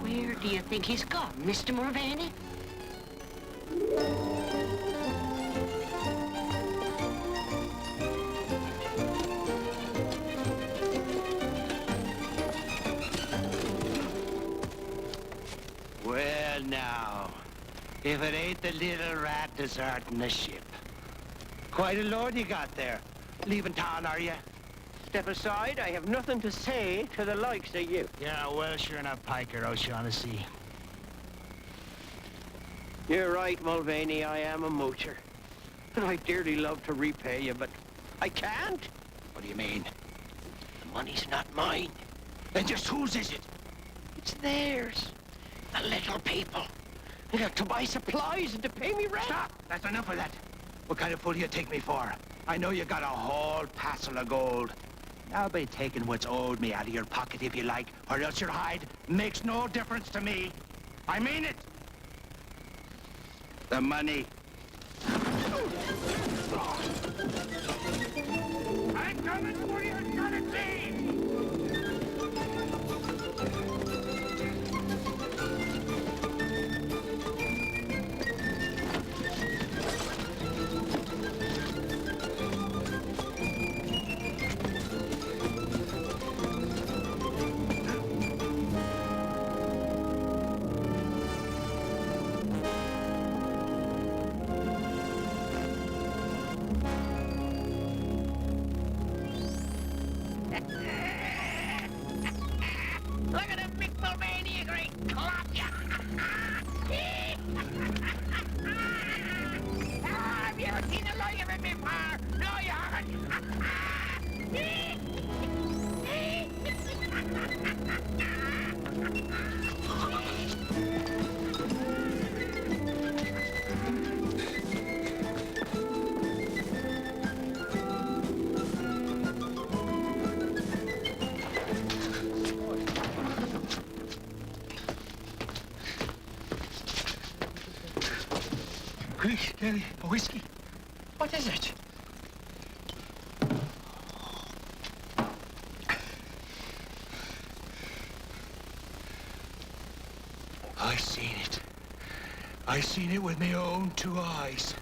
Where do you think he's gone, Mr. Mulvaney? Well, now, if it ain't the little rat deserting the ship. Quite a load you got there. Leaving town, are you? Step aside. I have nothing to say to the likes of you. Yeah, well, sure enough, Piker O'Shaughnessy. You're right, Mulvaney. I am a moocher. And I dearly love to repay you, but I can't. What do you mean? The money's not mine. Then just whose is it? It's theirs. The little people. They got to buy supplies and to pay me rent. Stop! That's enough of that. What kind of fool do you take me for? I know you got a whole passel of gold. I'll be taking what's owed me out of your pocket if you like, or else your hide makes no difference to me. I mean it. The money. I'm coming for you, son of thieves! Look at him, Mick Mulvaney, you great clot, ya! Have you ever seen a like of him before? No, you haven't. Quick, Kelly, a whiskey. What is it? I seen it. I seen it with my own two eyes.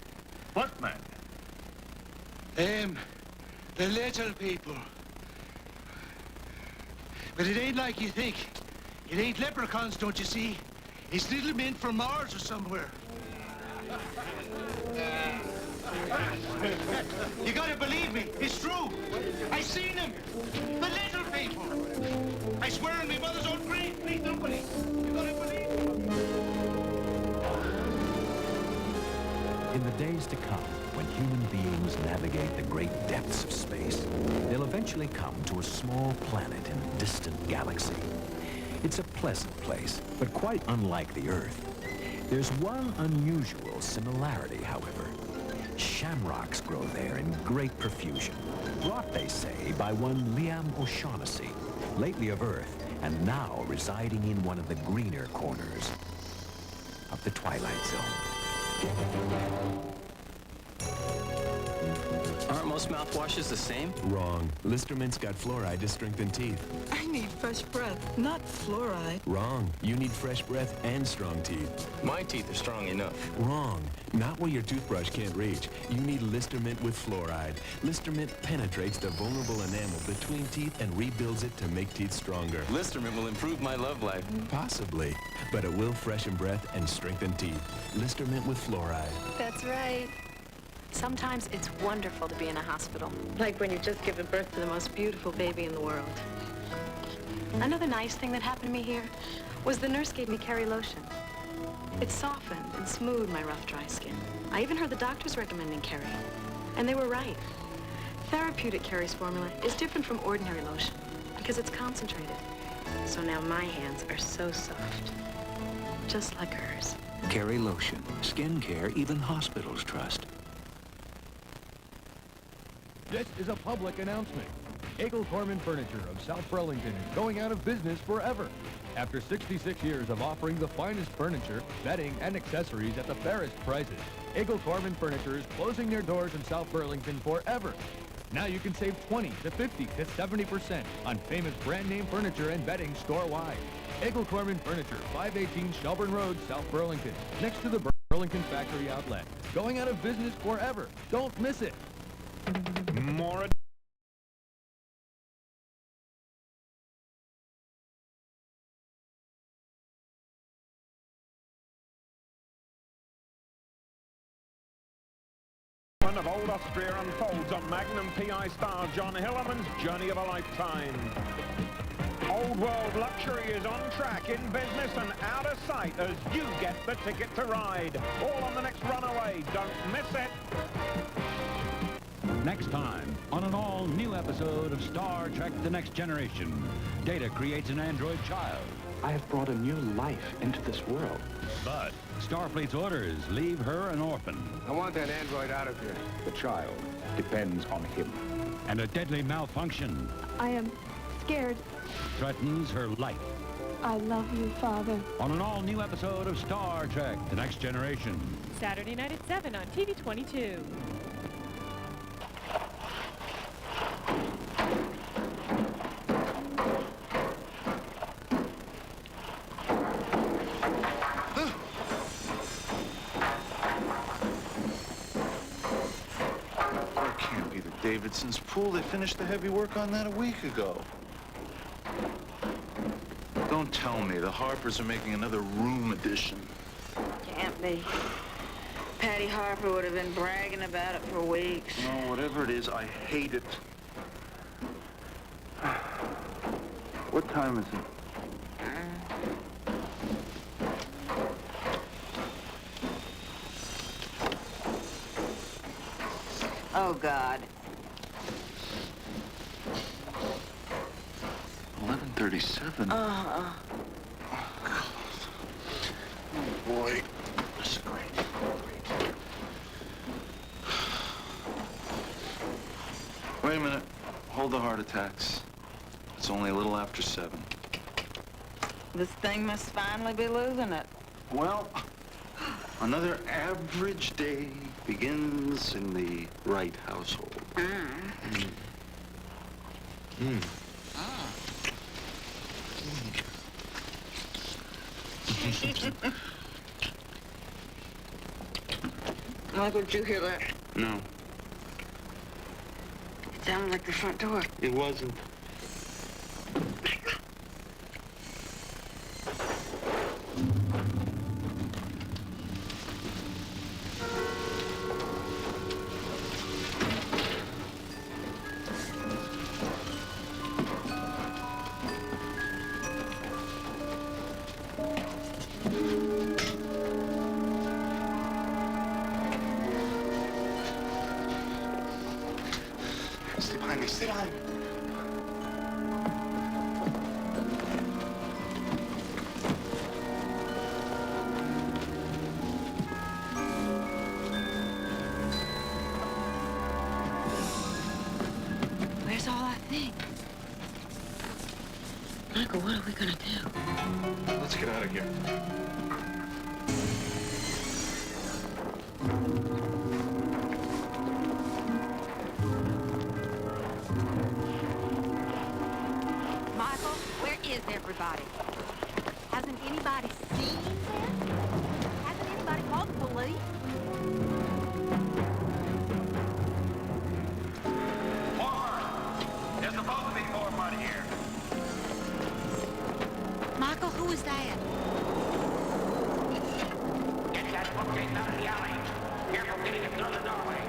What, man? The little people. But it ain't like you think. It ain't leprechauns, don't you see? It's little men from Mars or somewhere. You gotta believe me, it's true. I seen them. The little people. I swear on my mother's own grave, please nobody. You gotta believe me. In the days to come, when human beings navigate the great depths of space, they'll eventually come to a small planet in a distant galaxy. It's a pleasant place, but quite unlike the Earth. There's one unusual similarity, however. Shamrocks grow there in great profusion, brought, they say, by one Liam O'Shaughnessy, lately of Earth, and now residing in one of the greener corners of the Twilight Zone. Aren't most mouthwashes the same? Wrong. Listermint's got fluoride to strengthen teeth. I need fresh breath, not fluoride. Wrong. You need fresh breath and strong teeth. My teeth are strong enough. Wrong. Not where your toothbrush can't reach. You need Listermint with fluoride. Listermint penetrates the vulnerable enamel between teeth and rebuilds it to make teeth stronger. Listermint will improve my love life. Possibly. But it will freshen breath and strengthen teeth. Listermint with fluoride. That's right. Sometimes it's wonderful to be in a hospital. Like when you've just given birth to the most beautiful baby in the world. Another nice thing that happened to me here was the nurse gave me Kerry lotion. It softened and smoothed my rough, dry skin. I even heard the doctors recommending Kerry. And they were right. Therapeutic Carrie's formula is different from ordinary lotion because it's concentrated. So now my hands are so soft, just like hers. Carrie Lotion. Skin care even hospitals trust. This is a public announcement. Eagle Corman Furniture of South Burlington is going out of business forever. After 66 years of offering the finest furniture, bedding, and accessories at the fairest prices, Eagle Corman Furniture is closing their doors in South Burlington forever. Now you can save 20 to 50 to 70% on famous brand name furniture and bedding store-wide. Eagle Corman Furniture, 518 Shelburne Road, South Burlington, next to the Burlington Factory Outlet. Going out of business forever. Don't miss it. More of Old Austria unfolds on Magnum PI star John Hillerman's journey of a lifetime. Old World Luxury is on track, in business and out of sight as you get the ticket to ride. All on the next Runaway. Don't miss it. Next time, on an all-new episode of Star Trek The Next Generation, Data creates an android child. I have brought a new life into this world. But Starfleet's orders leave her an orphan. I want that android out of here. The child depends on him. And a deadly malfunction I am scared. threatens her life. I love you, Father. On an all-new episode of Star Trek The Next Generation. Saturday night at 7 on TV 22. Davidson's pool. They finished the heavy work on that a week ago. Don't tell me the Harpers are making another room edition. Can't be. Patty Harper would have been bragging about it for weeks. No, whatever it is, I hate it. What time is it? Oh, God. 11:37. Oh, boy. This is great. Wait a minute. Hold the heart attacks. It's only a little after 7. This thing must finally be losing it. Well, another average day begins in the right household. Michael, did you hear that? No, It sounded like the front door. it wasn't. Stay behind me, stay behind me. Where's all our things? Michael, what are we gonna do? Let's get out of here. Michael, where is everybody? Hasn't anybody seen this? Hasn't anybody called the police? There's supposed to be more money here. Michael, who is that? Get that bookcase out of the alley. Careful getting it through the doorway.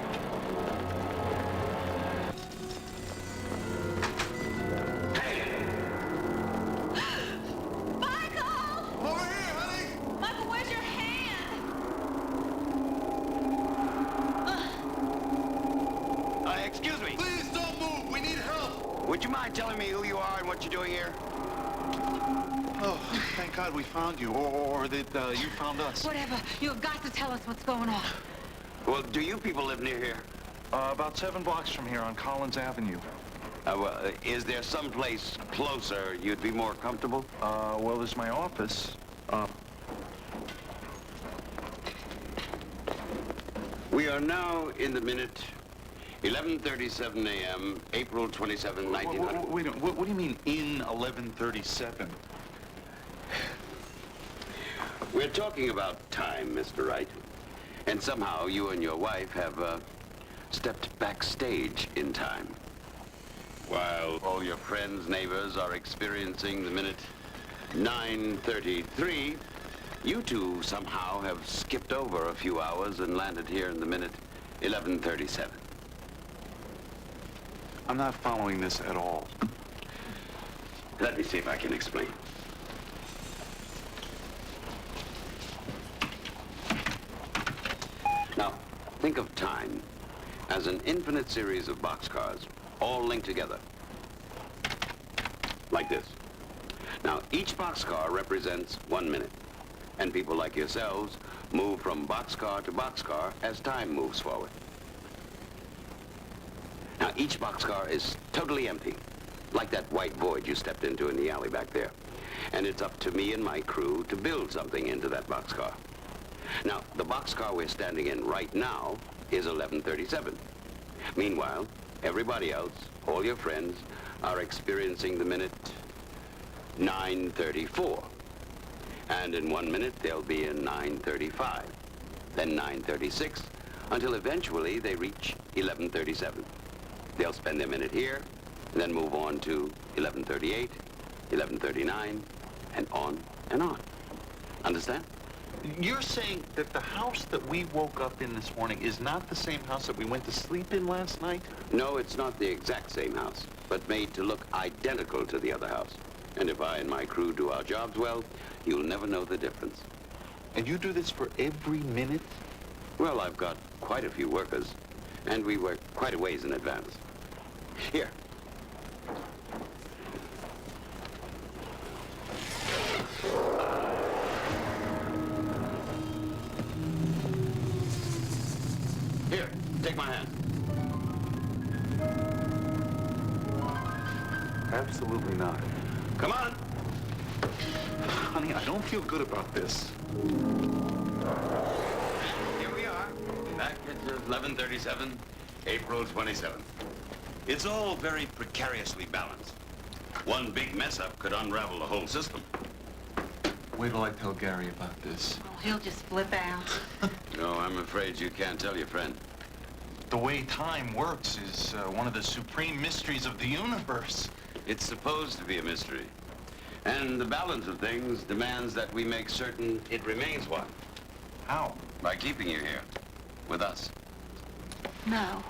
Michael! Over here, honey! Michael, where's your hand? Excuse me. Please don't. We need help. Would you mind telling me who you are and what you're doing here? Oh, thank God we found you, or that you found us. Whatever. You've got to tell us what's going on. Well, do you people live near here? About 7 blocks from here on Collins Avenue. Is there some place closer you'd be more comfortable? Well, there's my office. We are now in the minute 11:37 a.m., April 27, 1900. Wait a minute. What do you mean, in 11:37? We're talking about time, Mr. Wright. And somehow you and your wife have stepped backstage in time. While all your friends, neighbors are experiencing the minute 9:33, you two somehow have skipped over a few hours and landed here in the minute 11:37. I'm not following this at all. Let me see if I can explain. Now, think of time as an infinite series of boxcars, all linked together. Like this. Now, each boxcar represents 1 minute, and people like yourselves move from boxcar to boxcar as time moves forward. Now, each boxcar is totally empty, like that white void you stepped into in the alley back there. And it's up to me and my crew to build something into that boxcar. Now, the boxcar we're standing in right now is 11:37. Meanwhile, everybody else, all your friends, are experiencing the minute 9:34. And in 1 minute, they'll be in 9:35, then 9:36, until eventually they reach 11:37. They'll spend their minute here, and then move on to 11:38, 11:39, and on and on. Understand? You're saying that the house that we woke up in this morning is not the same house that we went to sleep in last night? No, it's not the exact same house, but made to look identical to the other house. And if I and my crew do our jobs well, you'll never know the difference. And you do this for every minute? Well, I've got quite a few workers, and we work quite a ways in advance. Here. Here, take my hand. Absolutely not. Come on. Honey, I don't feel good about this. Here we are, back at 11:37, April 27th. It's all very precariously balanced. One big mess-up could unravel the whole system. Wait till I tell Gary about this. Oh, he'll just flip out. No, I'm afraid you can't tell your friend. The way time works is one of the supreme mysteries of the universe. It's supposed to be a mystery. And the balance of things demands that we make certain it remains one. How? By keeping you here, with us. No.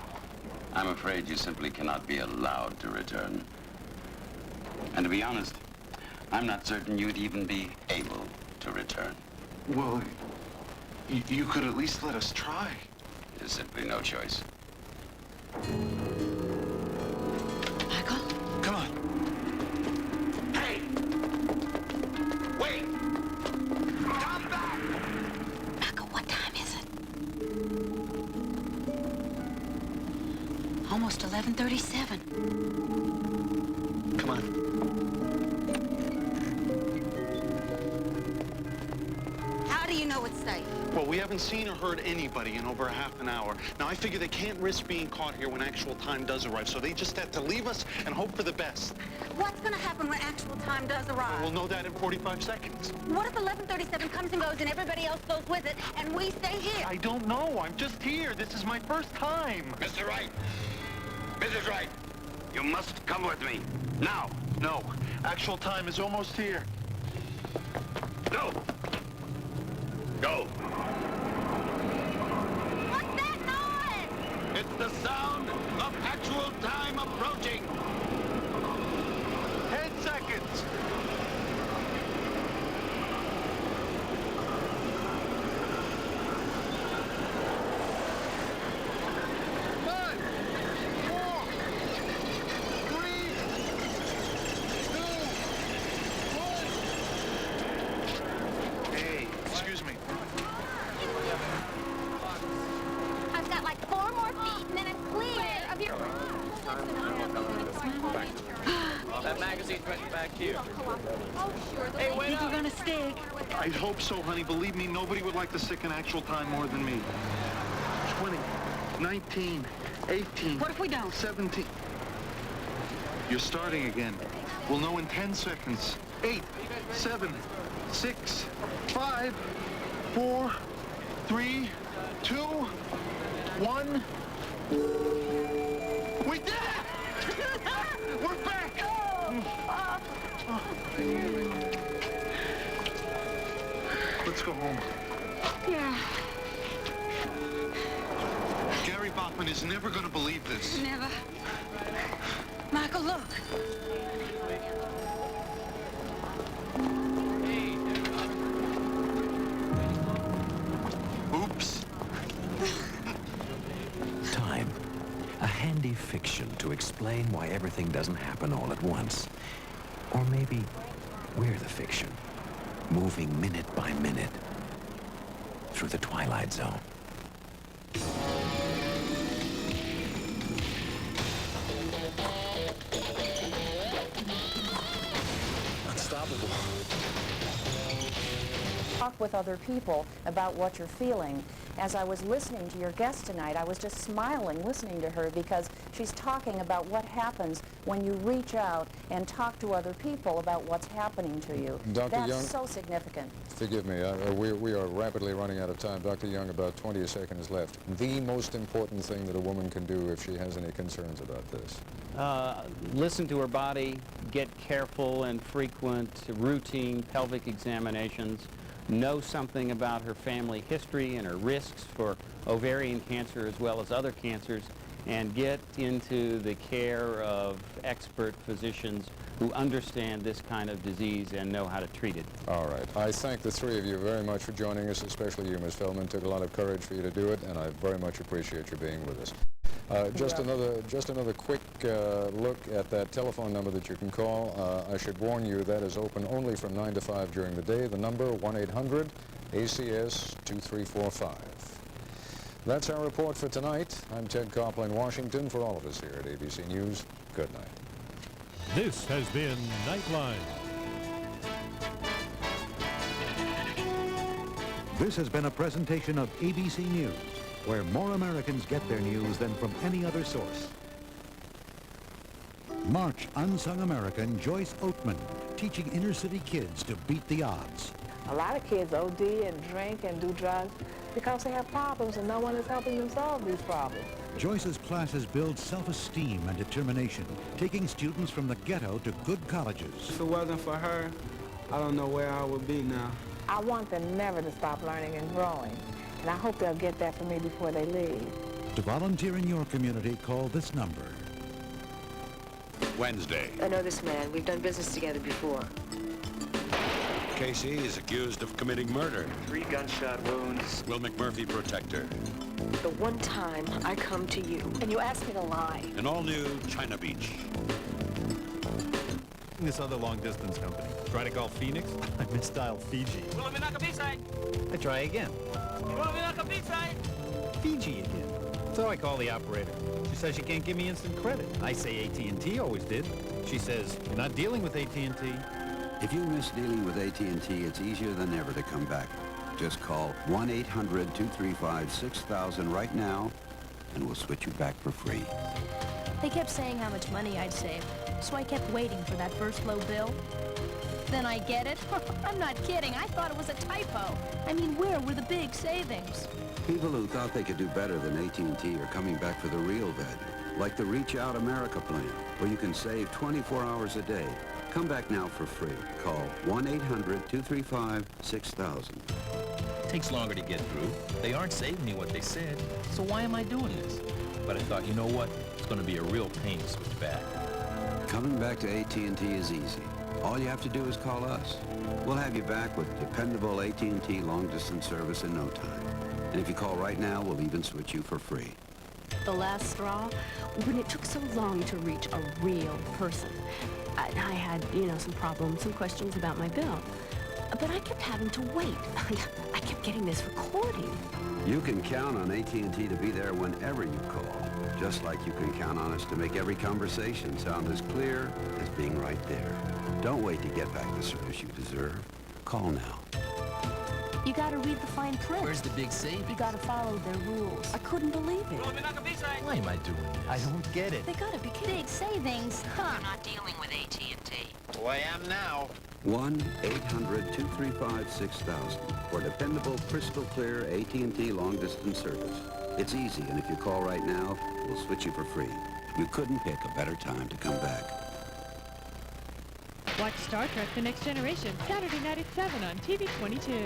I'm afraid you simply cannot be allowed to return. And to be honest, I'm not certain you'd even be able to return. Well, you could at least let us try. There's simply no choice. Michael? Come on. Hey! Wait! Come back! Michael, what time is it? Almost 11:37. Come on. How do you know it's safe? Well, we haven't seen or heard anybody in over a half an hour. Now, I figure they can't risk being caught here when actual time does arrive, so they just have to leave us and hope for the best. What's going to happen when actual time does arrive? We'll know that in 45 seconds. What if 11:37 comes and goes and everybody else goes with it and we stay here? I don't know. I'm just here. This is my first time. Mr. Wright! Mrs. Wright! You must come with me. Now! No. Actual time is almost here. No! Go! What's that noise? It's the sound of actual time approaching. 10 seconds. seat right back here. Hey, wait up. You're gonna stick. I hope so, honey. Believe me, nobody would like to stick in actual time more than me. 20, 19, 18. What if we don't? 17. You're starting again. We'll know in 10 seconds. 8, 7, 6, 5, 4, 3, 2, 1. We did it! We're back! Let's go home. Yeah. Gary Bachman is never going to believe this. Never. Michael, look. Oops. Time. A handy fiction to explain why everything doesn't happen all at once. Or maybe we're the fiction, moving minute by minute through the Twilight Zone. Unstoppable. Talk with other people about what you're feeling. As I was listening to your guest tonight, I was just smiling listening to her because she's talking about what happens when you reach out and talk to other people about what's happening to you. Dr. That's Young, so significant. forgive me, we are rapidly running out of time. Dr. Young, about 20 seconds left. The most important thing that a woman can do if she has any concerns about this? Listen to her body, get careful and frequent routine pelvic examinations, know something about her family history and her risks for ovarian cancer as well as other cancers, and get into the care of expert physicians who understand this kind of disease and know how to treat it. All right. I thank the three of you very much for joining us, especially you, Ms. Feldman. It took a lot of courage for you to do it, and I very much appreciate you being with us. Just another quick look at that telephone number that you can call. I should warn you that is open only from 9 to 5 during the day. The number 1-800-ACS-2345. That's our report for tonight. I'm Ted Koppel in Washington. For all of us here at ABC News, good night. This has been Nightline. This has been a presentation of ABC News, where more Americans get their news than from any other source. March unsung American Joyce Oatman, teaching inner-city kids to beat the odds. A lot of kids OD and drink and do drugs because they have problems and no one is helping them solve these problems. Joyce's classes build self-esteem and determination, taking students from the ghetto to good colleges. If it wasn't for her, I don't know where I would be now. I want them never to stop learning and growing, and I hope they'll get that from me before they leave. To volunteer in your community, call this number. Wednesday. I know this man. We've done business together before. Casey is accused of committing murder. 3 gunshot wounds. Will McMurphy protect her? The one time I come to you. And you ask me to lie. An all-new China Beach. This other long-distance company. Try to call Phoenix, I misdialed Fiji. I try again. Fiji again. So I call the operator. She says she can't give me instant credit. I say AT&T always did. She says, you're not dealing with AT&T. If you miss dealing with AT&T, it's easier than ever to come back. Just call 1-800-235-6000 right now, and we'll switch you back for free. They kept saying how much money I'd save, so I kept waiting for that first low bill. Then I get it. I'm not kidding. I thought it was a typo. I mean, where were the big savings? People who thought they could do better than AT&T are coming back for the real value, like the Reach Out America plan, where you can save 24 hours a day. Come back now for free. Call 1-800-235-6000. Takes longer to get through. They aren't saving me what they said, so why am I doing this? But I thought, you know what? It's going to be a real pain to switch back. Coming back to AT&T is easy. All you have to do is call us. We'll have you back with dependable AT&T long-distance service in no time. And if you call right now, we'll even switch you for free. The last straw, when it took so long to reach a real person. I had, some problems, some questions about my bill. But I kept having to wait. I kept getting this recording. You can count on AT&T to be there whenever you call. Just like you can count on us to make every conversation sound as clear as being right there. Don't wait to get back the service you deserve. Call now. You gotta read the fine print. Where's the big savings? You gotta follow their rules. I couldn't believe it. Why am I doing this? I don't get it. They gotta be kidding. Big savings. Huh. You're not dealing with AT&T. Well, I am now. 1-800-235-6000 for dependable, crystal clear AT&T long-distance service. It's easy, and if you call right now, we'll switch you for free. You couldn't pick a better time to come back. Watch Star Trek The Next Generation, Saturday night at 7 on TV 22.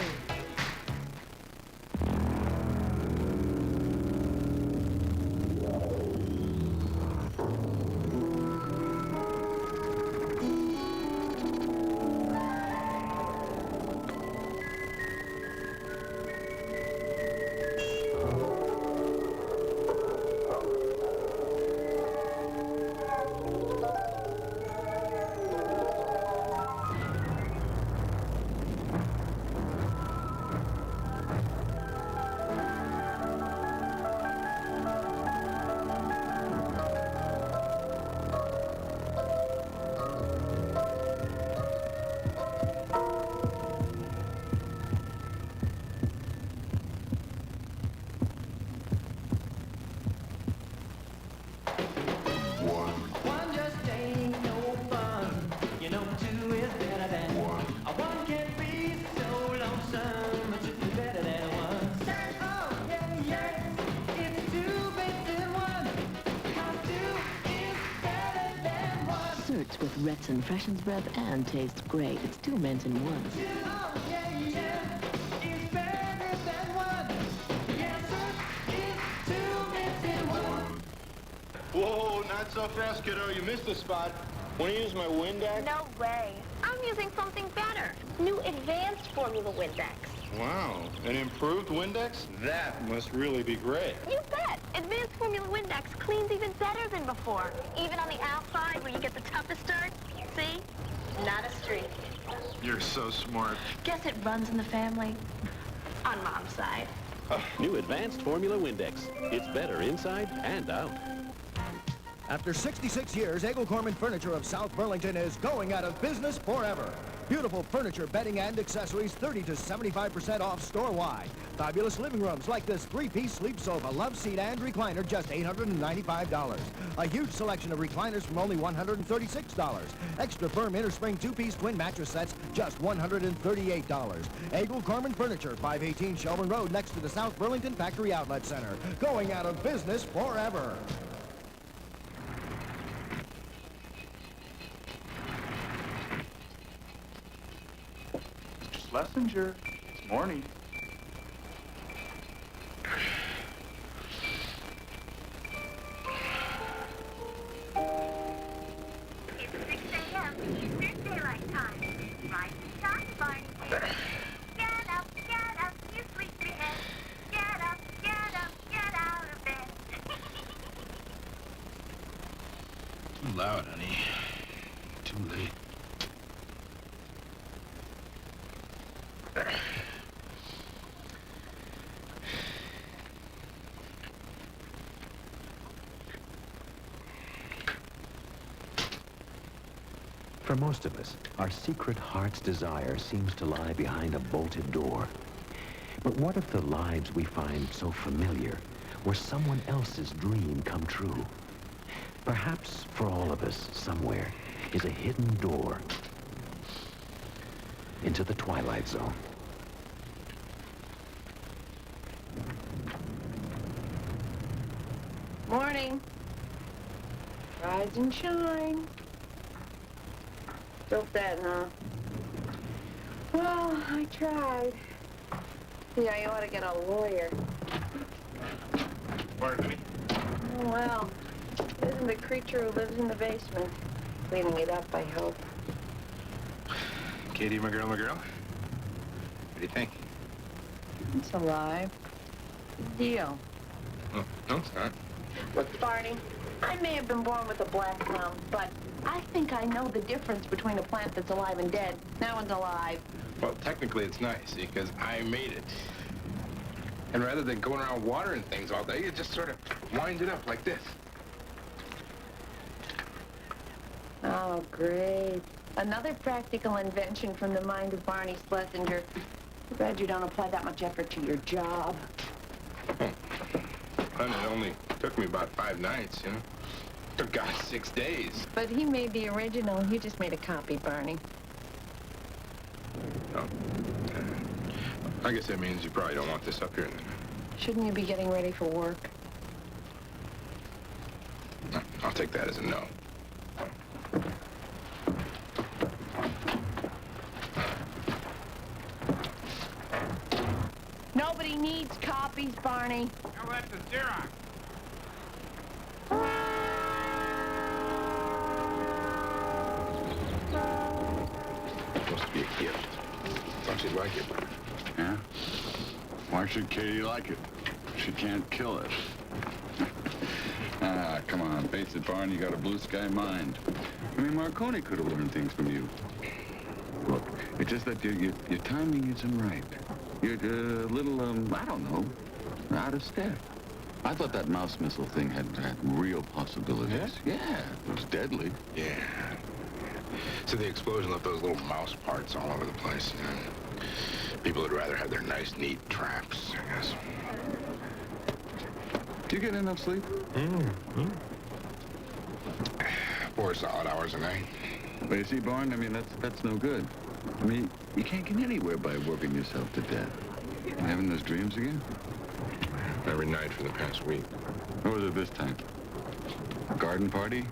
With Retsin freshens breath and tastes great. It's 2 mints in one. Whoa, not so fast, kiddo. You missed a spot. Want to use my Windex? No way. I'm using something better. New advanced formula Windex. Wow, an improved Windex? That must really be great. You bet. Advanced formula Windex cleans even better than before. Even on the outside where you get the toughest dirt. See? Not a streak. You're so smart. Guess it runs in the family. On Mom's side. New Advanced Formula Windex. It's better inside and out. After 66 years, Eagle Corman Furniture of South Burlington is going out of business forever. Beautiful furniture, bedding, and accessories 30 to 75% off store-wide. Fabulous living rooms like this 3-piece sleep sofa, love seat, and recliner, just $895. A huge selection of recliners from only $136. Extra firm innerspring 2-piece twin mattress sets, just $138. Eagle Corman Furniture, 518 Shelburne Road, next to the South Burlington Factory Outlet Center. Going out of business forever. Schlesinger, it's morning. It's 6 a.m. Eastern Daylight Time. Rise and shine, Barney. Get up, you sleepy head. Get up, get out of bed. Too loud, honey. Too late. For most of us, our secret heart's desire seems to lie behind a bolted door. But what if the lives we find so familiar were someone else's dream come true? Perhaps for all of us, somewhere, is a hidden door into the Twilight Zone. Morning. Rise and shine. Still sad, huh? Well, I tried. Yeah, you ought to get a lawyer. Pardon me? Oh, well, isn't the creature who lives in the basement. Cleaning it up, I hope. Katie, my girl, my girl. What do you think? It's alive. Good deal. Oh, no, it's not. Look, Barney, I may have been born with a black thumb, but I think I know the difference between a plant that's alive and dead. That one's alive. Well, technically it's nice, see, because I made it. And rather than going around watering things all day, you just sort of wind it up like this. Oh, great. Another practical invention from the mind of Barney Schlesinger. Too bad you don't apply that much effort to your job. Honey, it only took me about 5 nights, you know? Took God 6 days. But he made the original. You just made a copy, Barney. Oh. I guess that means you probably don't want this up here then. Shouldn't you be getting ready for work? No, I'll take that as a no. Nobody needs copies, Barney. No, that's a Xerox. Supposed to be a gift. Thought you'd like it. Yeah? Why should Katie like it? She can't kill it. Ah, come on. Face it, Barney, you got a blue sky mind. I mean, Marconi could have learned things from you. Look, it's just that your timing isn't right. You're a little, I don't know, out of step. I thought that mouse missile thing had real possibilities. Yeah, it was deadly. Yeah. So the explosion left those little mouse parts all over the place, you know? People would rather have their nice, neat traps, I guess. Do you get enough sleep? 4 solid hours a night. Well, you see, Barn, I mean, that's no good. I mean, you can't get anywhere by working yourself to death. Having those dreams again? Every night for the past week. What was it this time? A garden party?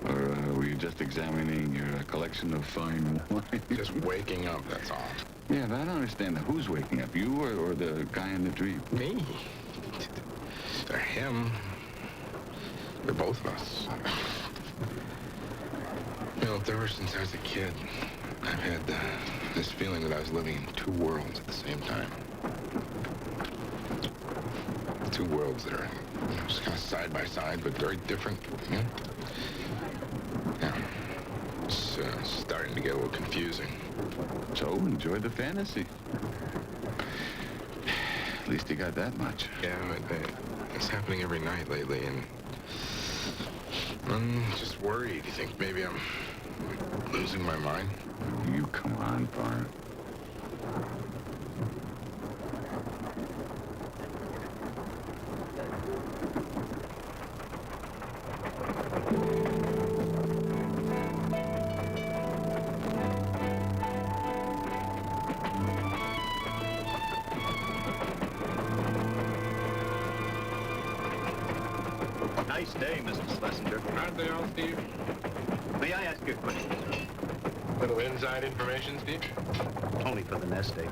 Or were you just examining your collection of fine wine? Just waking up, that's all. Yeah, but I don't understand. Who's waking up? You or the guy in the dream? Me? Or him. They're both of us. You know, ever since I was a kid, I've had this feeling that I was living in 2 worlds at the same time. 2 worlds that are, you know, just kind of side by side, but very different, you know? Yeah. It's starting to get a little confusing. So, enjoy the fantasy. At least you got that much. Yeah, but it's happening every night lately, and I'm just worried. You think maybe I'm losing my mind? You come on, Barn. Nice day, Mrs. Schlesinger. Aren't they all, Steve? May I ask you a question, sir? Little inside information, Steve? Only for the nest egg.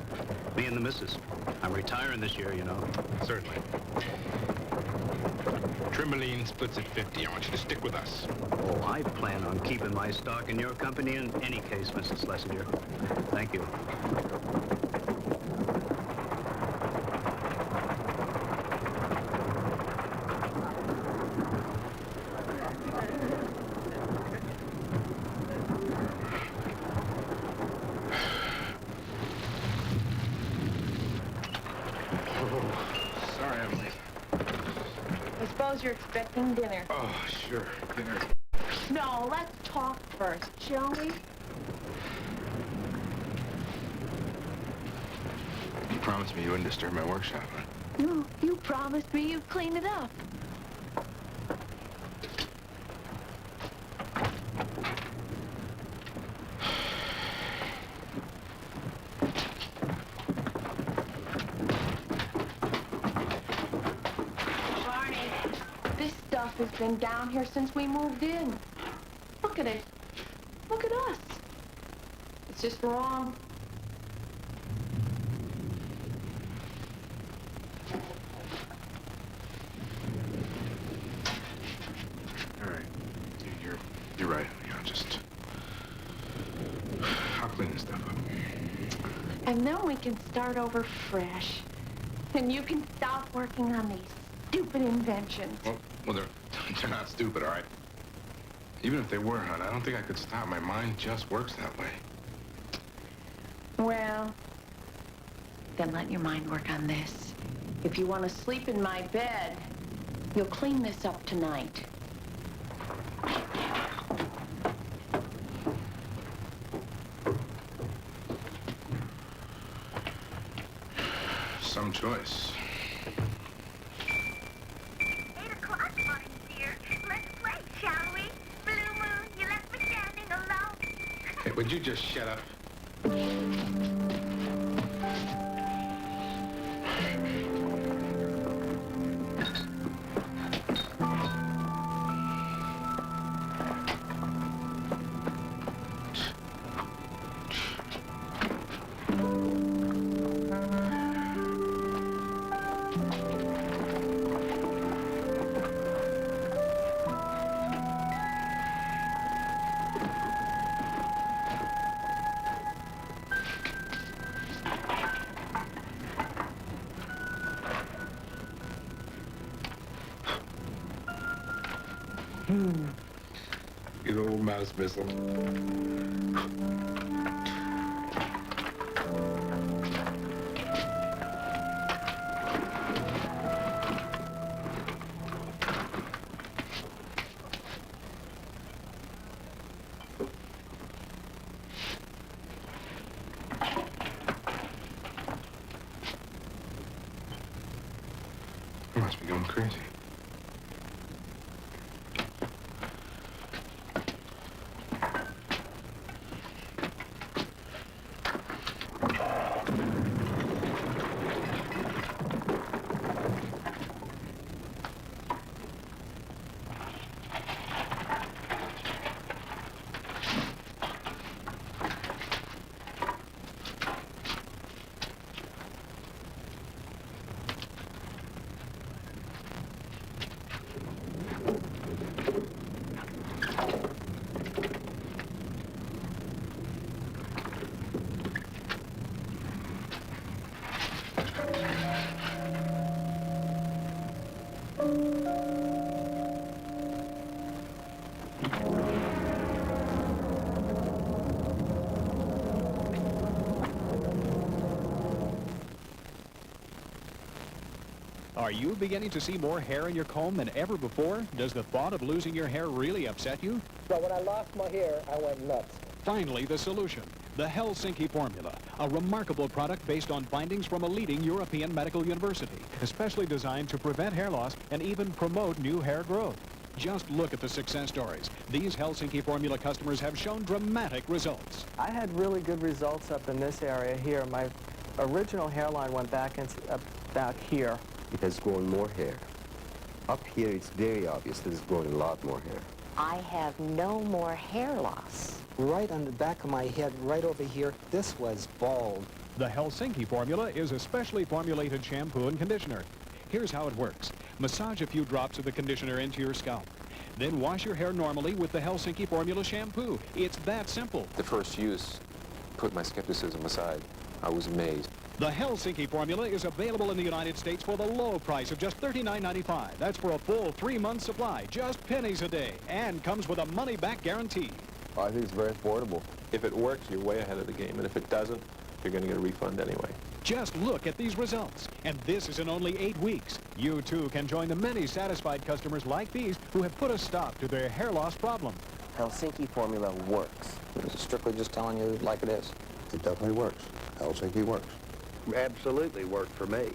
Me and the missus. I'm retiring this year, you know. Certainly. Trimboline splits at 50. I want you to stick with us. Oh, I plan on keeping my stock in your company in any case, Mrs. Schlesinger. Thank you. You're expecting dinner. Oh, sure. Dinner. No, let's talk first, shall we? You promised me you wouldn't disturb my workshop, huh? No, you promised me you'd clean it up. Has been down here since we moved in. Look at it. Look at us. It's just wrong. All right. You're right. You know, I'll clean this stuff up. And then we can start over fresh. And you can stop working on these stupid inventions. Well, they're not stupid, all right? Even if they were, hon, I don't think I could stop. My mind just works that way. Well, then let your mind work on this. If you want to sleep in my bed, you'll clean this up tonight. some choice. 8 o'clock, Barney dear. Let's play, shall we? Blue moon, you left me standing alone. Hey, would you just shut up? Good old mouse missile. You must be going crazy. Are you beginning to see more hair in your comb than ever before? Does the thought of losing your hair really upset you? But when I lost my hair, I went nuts. Finally, the solution. The Helsinki Formula, a remarkable product based on findings from a leading European medical university, especially designed to prevent hair loss and even promote new hair growth. Just look at the success stories. These Helsinki Formula customers have shown dramatic results. I had really good results up in this area here. My original hairline went back about here. It has grown more hair. Up here, it's very obvious that it's growing a lot more hair. I have no more hair loss. Right on the back of my head, right over here, this was bald. The Helsinki Formula is a specially formulated shampoo and conditioner. Here's how it works. Massage a few drops of the conditioner into your scalp. Then wash your hair normally with the Helsinki Formula shampoo. It's that simple. The first use put my skepticism aside. I was amazed. The Helsinki Formula is available in the United States for the low price of just $39.95. That's for a full 3-month supply, just pennies a day, and comes with a money-back guarantee. I think it's very affordable. If it works, you're way ahead of the game, and if it doesn't, you're going to get a refund anyway. Just look at these results, and this is in only 8 weeks. You, too, can join the many satisfied customers like these who have put a stop to their hair loss problem. Helsinki Formula works. It's strictly just telling you like it is. It definitely works. Helsinki works. Absolutely worked for me.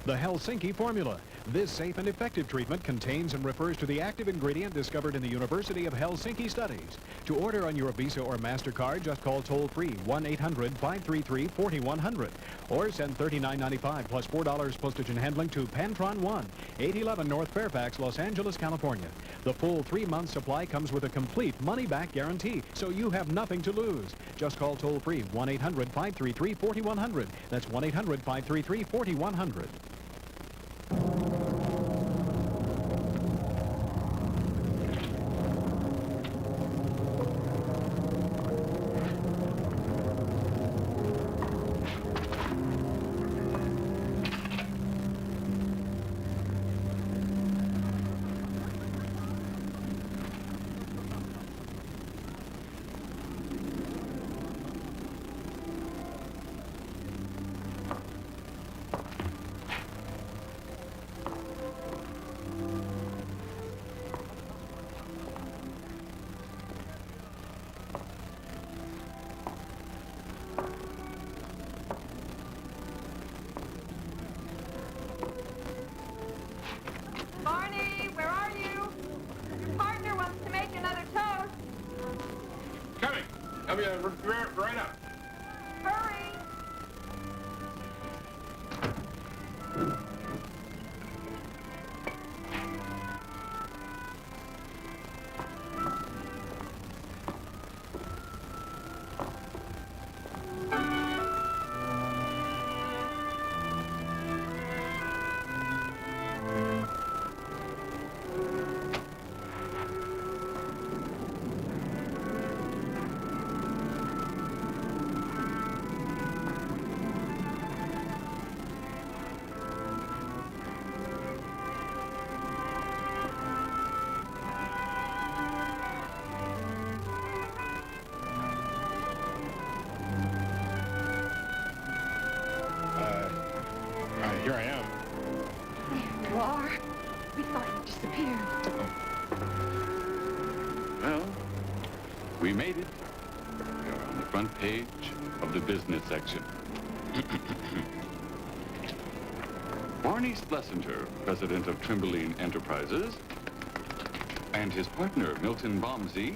The Helsinki Formula. This safe and effective treatment contains and refers to the active ingredient discovered in the University of Helsinki studies. To order on your Visa or MasterCard, just call toll-free 1-800-533-4100 or send $39.95 plus $4 postage and handling to Pantron 1, 811 North Fairfax, Los Angeles, California. The full 3-month supply comes with a complete money-back guarantee, so you have nothing to lose. Just call toll-free 1-800-533-4100. That's 1-800-533-4100. I'll be right up. Hurry! Here I am. There you are. We thought you disappeared. Well, we made it. We're on the front page of the business section. Barney Schlesinger, president of Trimboline Enterprises, and his partner, Milton Bomsey,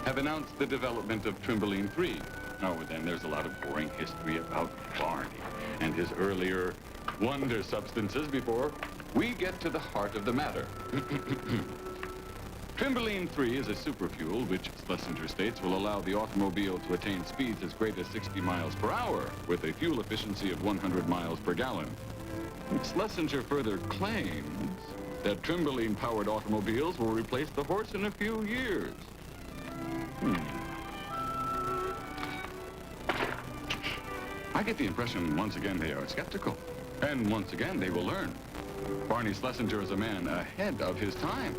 have announced the development of Trimboline 3. Oh, but then there's a lot of boring history about Barney and his earlier wonder substances before we get to the heart of the matter. Trimboline 3 is a superfuel which, Schlesinger states, will allow the automobile to attain speeds as great as 60 miles per hour with a fuel efficiency of 100 miles per gallon. Schlesinger further claims that Trimboline-powered automobiles will replace the horse in a few years. I get the impression, once again, they are skeptical. And once again, they will learn. Barney Schlesinger is a man ahead of his time.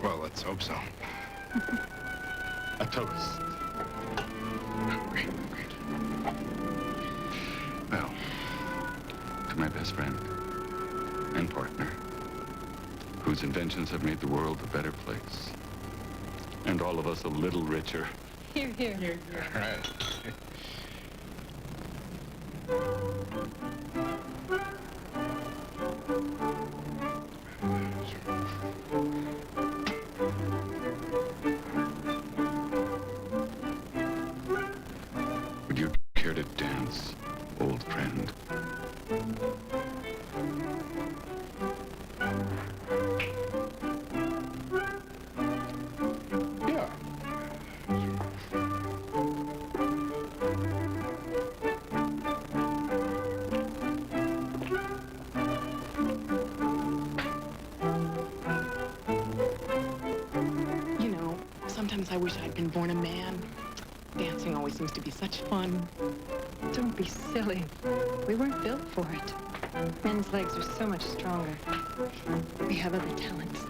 Well, let's hope so. A toast. Great. Well, to my best friend and partner, whose inventions have made the world a better place, and all of us a little richer. Here, here. Here, here. All right. Would you care to dance, old friend? Yeah. You know, sometimes I wish I'd been born a man. Dancing always seems to be such fun. Don't be silly. We weren't built for it. Men's legs are so much stronger. We have other talents.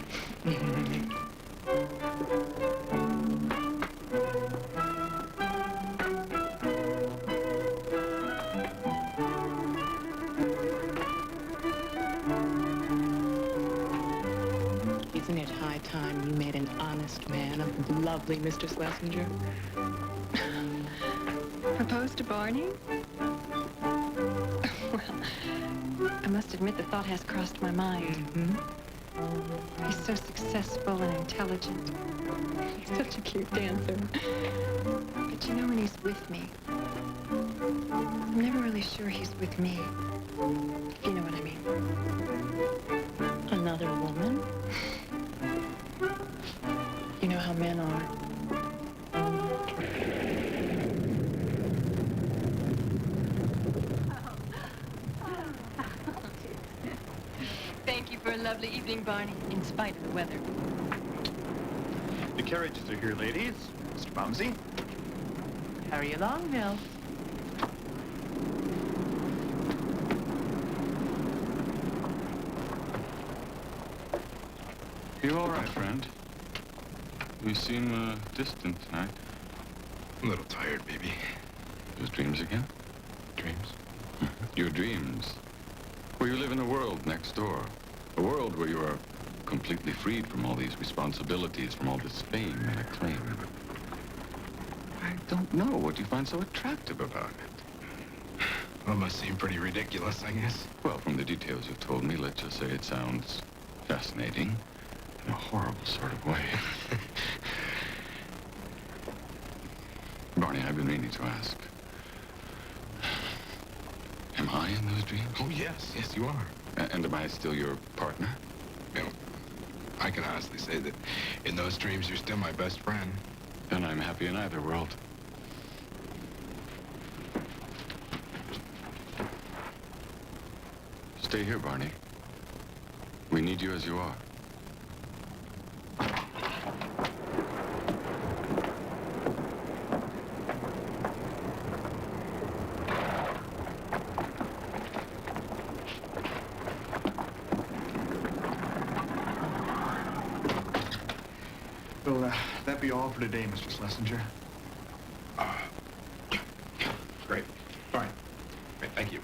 Isn't it high time you made an honest man of the lovely Mr. Schlesinger? Propose to Barney? Well, I must admit the thought has crossed my mind. He's so successful and intelligent. He's such a cute dancer. But you know, when he's with me, I'm never really sure he's with me. If you know what I mean. Another woman? You know how men are. Thank you for a lovely evening, Barney, in spite of the weather. The carriages are here, ladies. Mr. Bomsey. Hurry along, Milt. You all right, friend? You seem distant tonight. A little tired, baby. Those dreams again? Dreams? Your dreams. Where you live in a world next door. A world where you are completely freed from all these responsibilities, from all this fame and acclaim. I don't know what you find so attractive about it. Well, it must seem pretty ridiculous, I guess. Well, from the details you've told me, let's just say it sounds fascinating in a horrible sort of way. Barney, I've been meaning to ask. Am I in those dreams? Oh, yes. Yes, you are. And am I still your partner? You know, I can honestly say that in those dreams, you're still my best friend. Then I'm happy in either world. Stay here, Barney. We need you as you are. Will that be all for today, Mr. Schlesinger? Great. Fine. Great, thank you.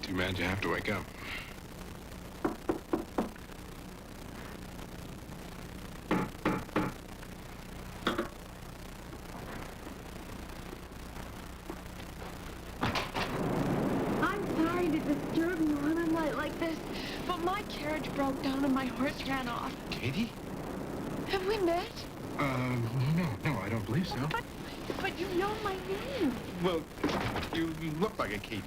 Too bad you have to wake up. I'm sorry to disturb you on a night like this, but my carriage broke down and my horse ran off. Katie? Have we met? No, I don't believe so. But you know my name. Well, you look like a Katie.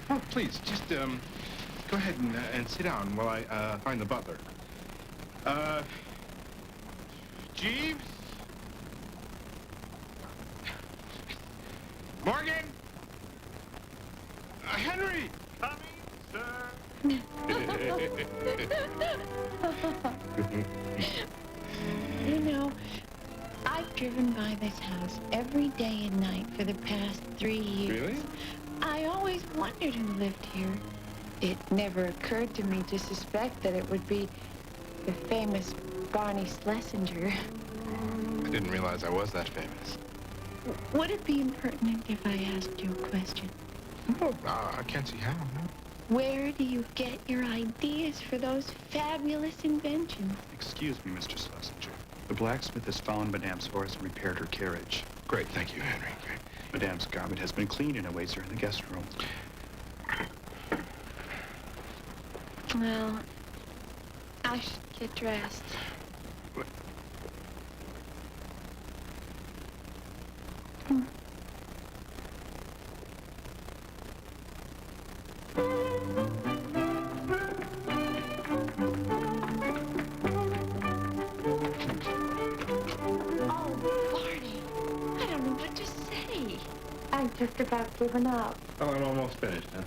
Oh, please, just, go ahead and sit down while I find the butler. Jeeves? Morgan? Henry? Coming, sir. You know, I've driven by this house every day and night for the past 3 years. Really? I always wondered who lived here. It never occurred to me to suspect that it would be the famous Barney Schlesinger. I didn't realize I was that famous. Would it be impertinent if I asked you a question? No, I can't see how. No. Where do you get your ideas for those fabulous inventions? Excuse me, Mr. Schlesinger. The blacksmith has found Madame's horse and repaired her carriage. Great, thank you, Henry. Great. Madame's garment has been cleaned and awaits her in the guest room. Well, I should get dressed. I've just about given up. Well, I'm almost finished, huh?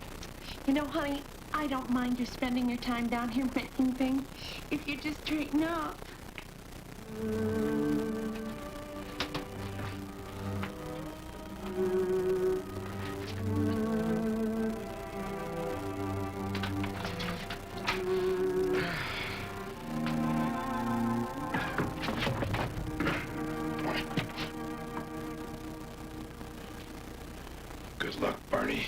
You know, honey, I don't mind you spending your time down here making things if you just straighten up. Good luck, Barney.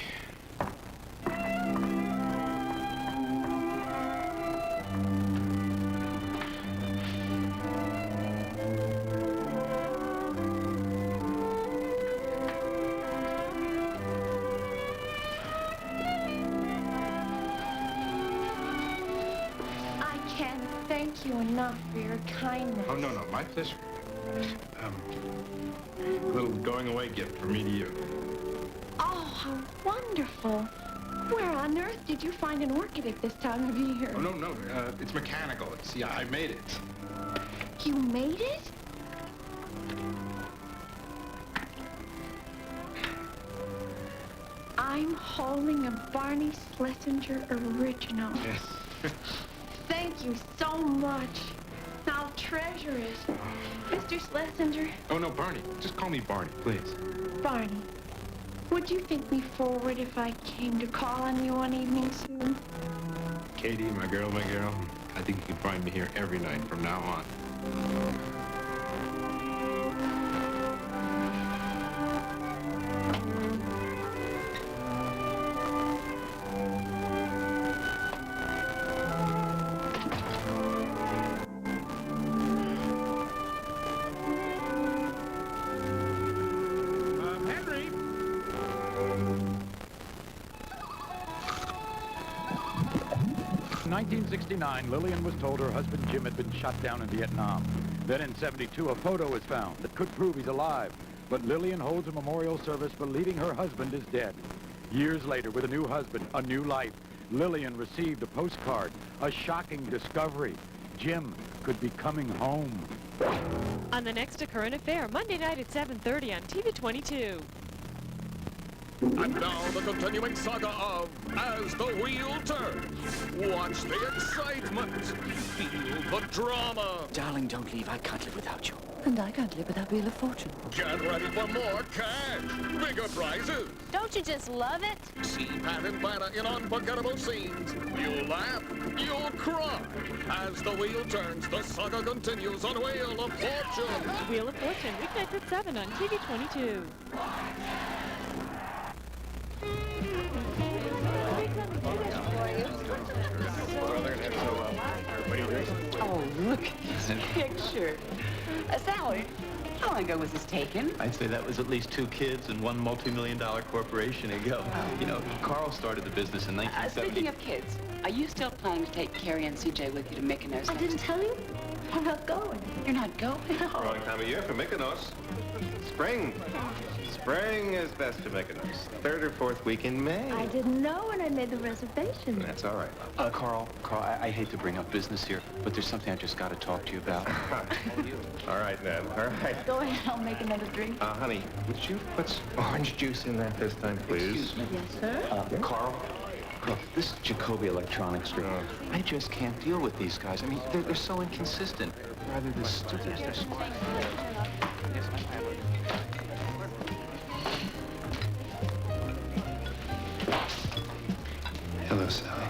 I can't thank you enough for your kindness. Oh, no, my pleasure. A little going-away gift from me to you. Oh, how wonderful. Where on earth did you find an orchid at this time of year? Oh, no, it's mechanical. See, I made it. You made it? I'm holding a Barney Schlesinger original. Yes. Thank you so much. I'll treasure it. Mr. Schlesinger. Oh, no, Barney. Just call me Barney, please. Barney, would you think me forward if I came to call on you one evening soon? Katie, my girl, I think you can find me here every night from now on. 1969, Lillian was told her husband Jim had been shot down in Vietnam. Then in 72, a photo was found that could prove he's alive. But Lillian holds a memorial service believing her husband is dead. Years later, with a new husband, a new life, Lillian received a postcard, a shocking discovery. Jim could be coming home. On the next A Current Affair, Monday night at 7:30 on TV 22. And now the continuing saga of As the Wheel Turns. Watch the excitement. Feel the drama. Darling, don't leave. I can't live without you. And I can't live without Wheel of Fortune. Get ready for more cash, bigger prizes. Don't you just love it? See Pat and Vanna in unforgettable scenes. You'll laugh, you'll cry. As the wheel turns, the saga continues on Wheel of Fortune. Wheel of Fortune, weeknights at 7 on TV 22. Oh, look at this picture. Sally, how long ago was this taken? I'd say that was at least 2 kids and 1 multi-million-dollar corporation ago. You know, Carl started the business in 1970. Speaking of kids, are you still planning to take Carrie and CJ with you to Mykonos? I didn't tell you. I'm not going. You're not going? Wrong time of year for Mykonos. Spring. Spring is best for Mykonos. 3rd or 4th week in May. I didn't know when I made the reservation. That's all right. Carl, I hate to bring up business here, but there's something I just got to talk to you about. All right, Ned. All right. Go ahead, I'll make another drink. Honey, would you put some orange juice in that this time, please? Excuse me. Yes, sir? Carl, this is Jacoby Electronics Street. I just can't deal with these guys. I mean, they're so inconsistent. Rather than stupid, they're smart. Hello, Sally.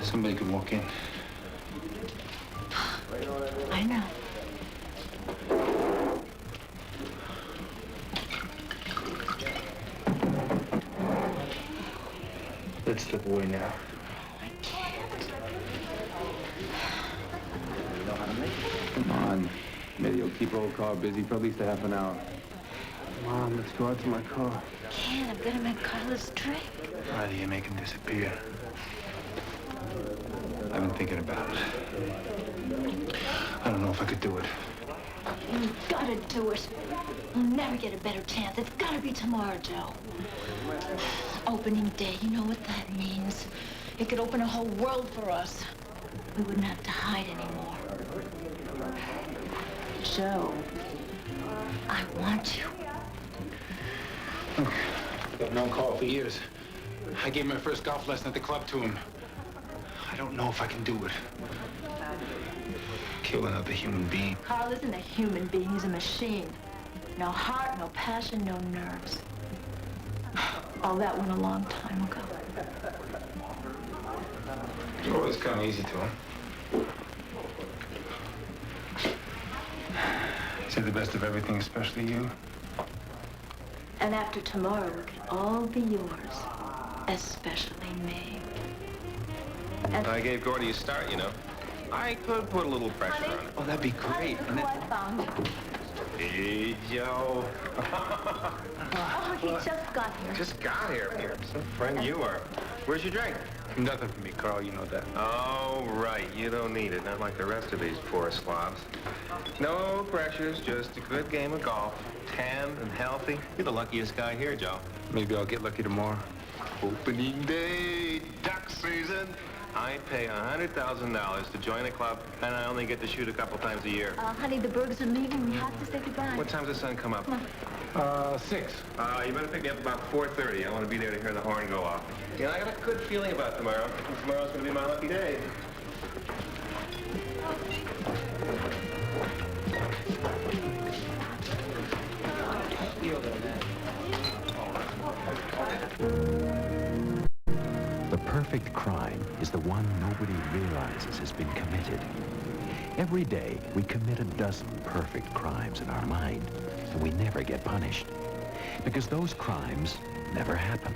Somebody could walk in. I know. Let's slip away now. Come on. Maybe you'll keep old Carl busy for at least a half an hour. Mom, let's go out to my car. Can't. I'm gonna make Carlos drink. Why do you make him disappear? I've been thinking about it. I don't know if I could do it. You've gotta do it. You'll never get a better chance. It's gotta be tomorrow, Joe. Opening day, you know what that means. It could open a whole world for us. We wouldn't have to hide anymore. Joe, I want you. Look, I've known Carl for years. I gave my first golf lesson at the club to him. I don't know if I can do it. Kill another human being. Carl isn't a human being. He's a machine. No heart, no passion, no nerves. All that went a long time ago. It always come easy to him. Said the best of everything, especially you. And after tomorrow, it can all be yours. Especially me. And I gave Gordy a start, you know. I could put a little pressure on it. Oh, that'd be great. Look who I found. Hey, Joe. Oh, he just got here. Just got here. You're some friend you are. Where's your drink? Nothing for me, Carl. You know that. Oh, right. You don't need it. Not like the rest of these poor slobs. No pressures. Just a good game of golf. Tanned and healthy. You're the luckiest guy here, Joe. Maybe I'll get lucky tomorrow. Opening day, duck season. I pay $100,000 to join a club, and I only get to shoot a couple times a year. Honey, the Bergs are leaving. We have to say goodbye. What time's the sun come up? 6. You better pick me up about 4:30. I want to be there to hear the horn go off. You know, I got a good feeling about tomorrow. Tomorrow's going to be my lucky day. The perfect crime is the one nobody realizes has been committed. Every day, we commit a dozen perfect crimes in our mind, and we never get punished. Because those crimes never happen.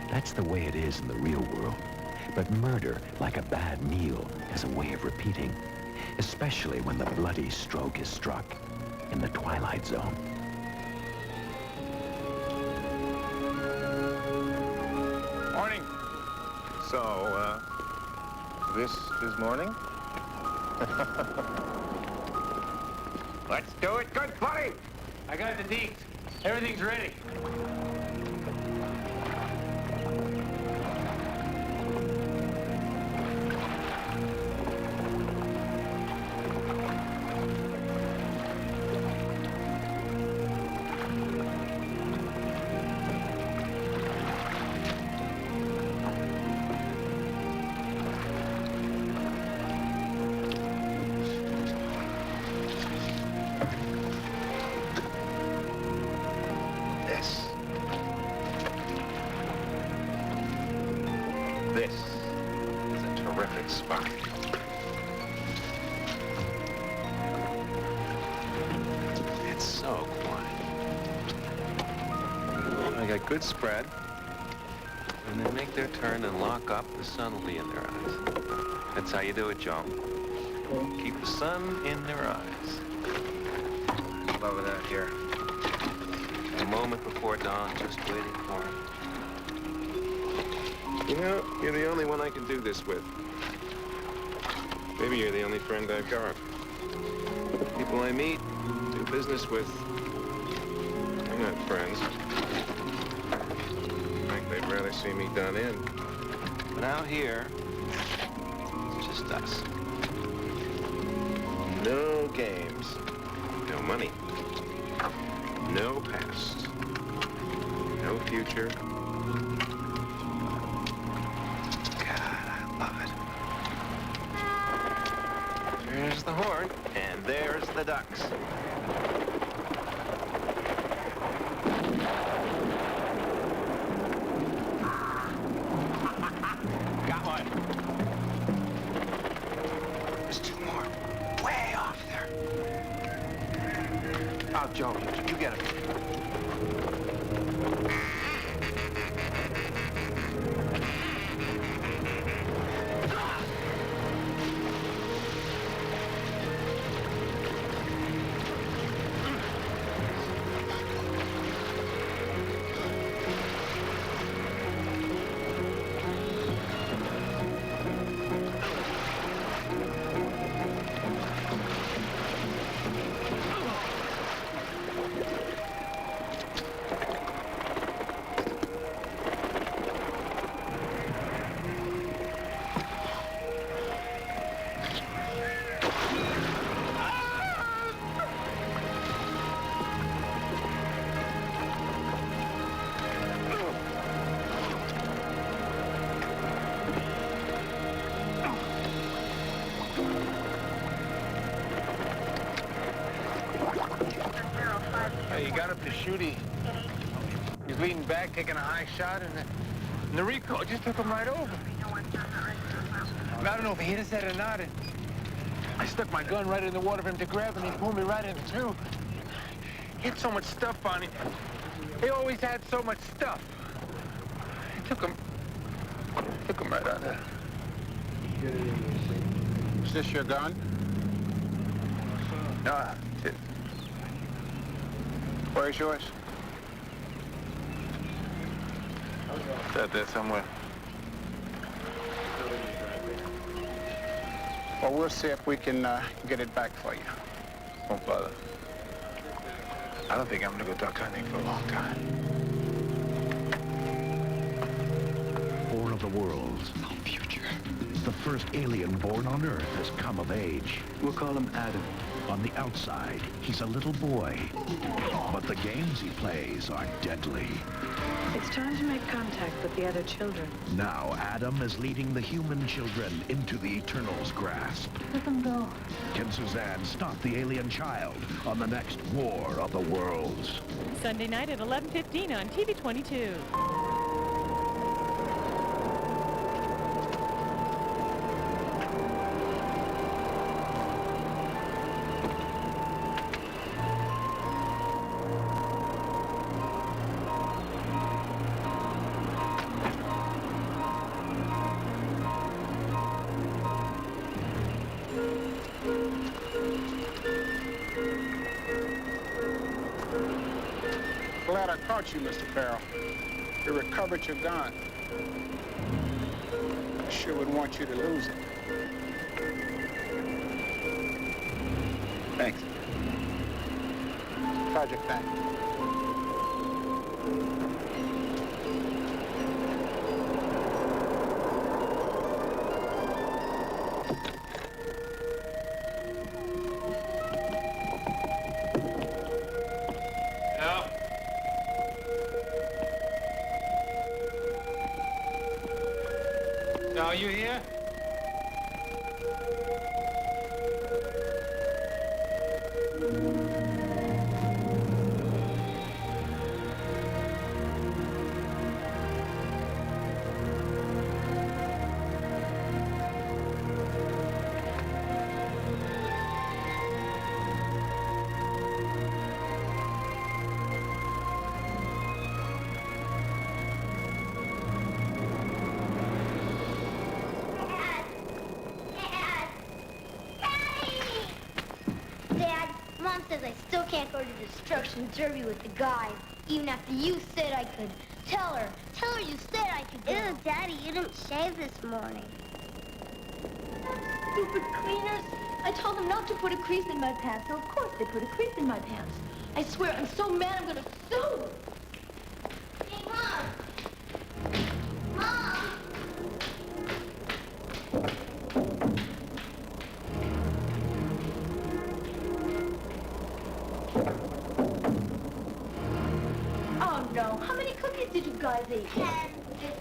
That's the way it is in the real world. But murder, like a bad meal, has a way of repeating, especially when the bloody stroke is struck in the Twilight Zone. Morning. So, this is morning? Let's do it good, buddy! I got the deets. Everything's ready. This is a terrific spot. It's so quiet. I got good spread. When they make their turn and lock up, the sun will be in their eyes. That's how you do it, Joe. Keep the sun in their eyes. Love it out here. A moment before dawn, just waiting for him. You know, you're the only one I can do this with. Maybe you're the only friend I've got. People I meet, do business with, they're not friends. In fact, they'd rather see me done in. But out here, it's just us. No games, no money, no past, no future. There's the horn, and there's the ducks. Got one. There's two more, way off there. Oh, Joe, you get it. Hey, you got up to Shooty. He's leading back, taking a high shot, and the recoil just took him right over. I don't know if he hit his head or not. I stuck my gun right in the water for him to grab, and he pulled me right in, too. He had so much stuff on him. He always had so much stuff. It took him right on there. Is this your gun? No, it's it. Where's yours? It's out there somewhere. Well, we'll see if we can get it back for you. Won't bother. I don't think I'm gonna go duck hunting for a long time. War of the Worlds. No future. The first alien born on Earth has come of age. We'll call him Adam. On the outside, he's a little boy. But the games he plays are deadly. It's time to make contact with the other children. Now, Adam is leading the human children into the Eternal's grasp. Let them go. Can Suzanne stop the alien child on the next War of the Worlds? Sunday night at 11:15 on TV 22. I caught you, Mr. Farrell. You recovered your gun. I sure would want you to lose it. Thanks. Project thing. Are you here? Mom says I still can't go to Destruction Derby with the guys, even after you said I could. Tell her you said I could go. Ew, Daddy, you didn't shave this morning. Stupid cleaners. I told them not to put a crease in my pants, so of course they put a crease in my pants. I swear, I'm so mad I'm gonna sue. Hey, Mom! Mom! Oh, no. How many cookies did you guys eat? 10,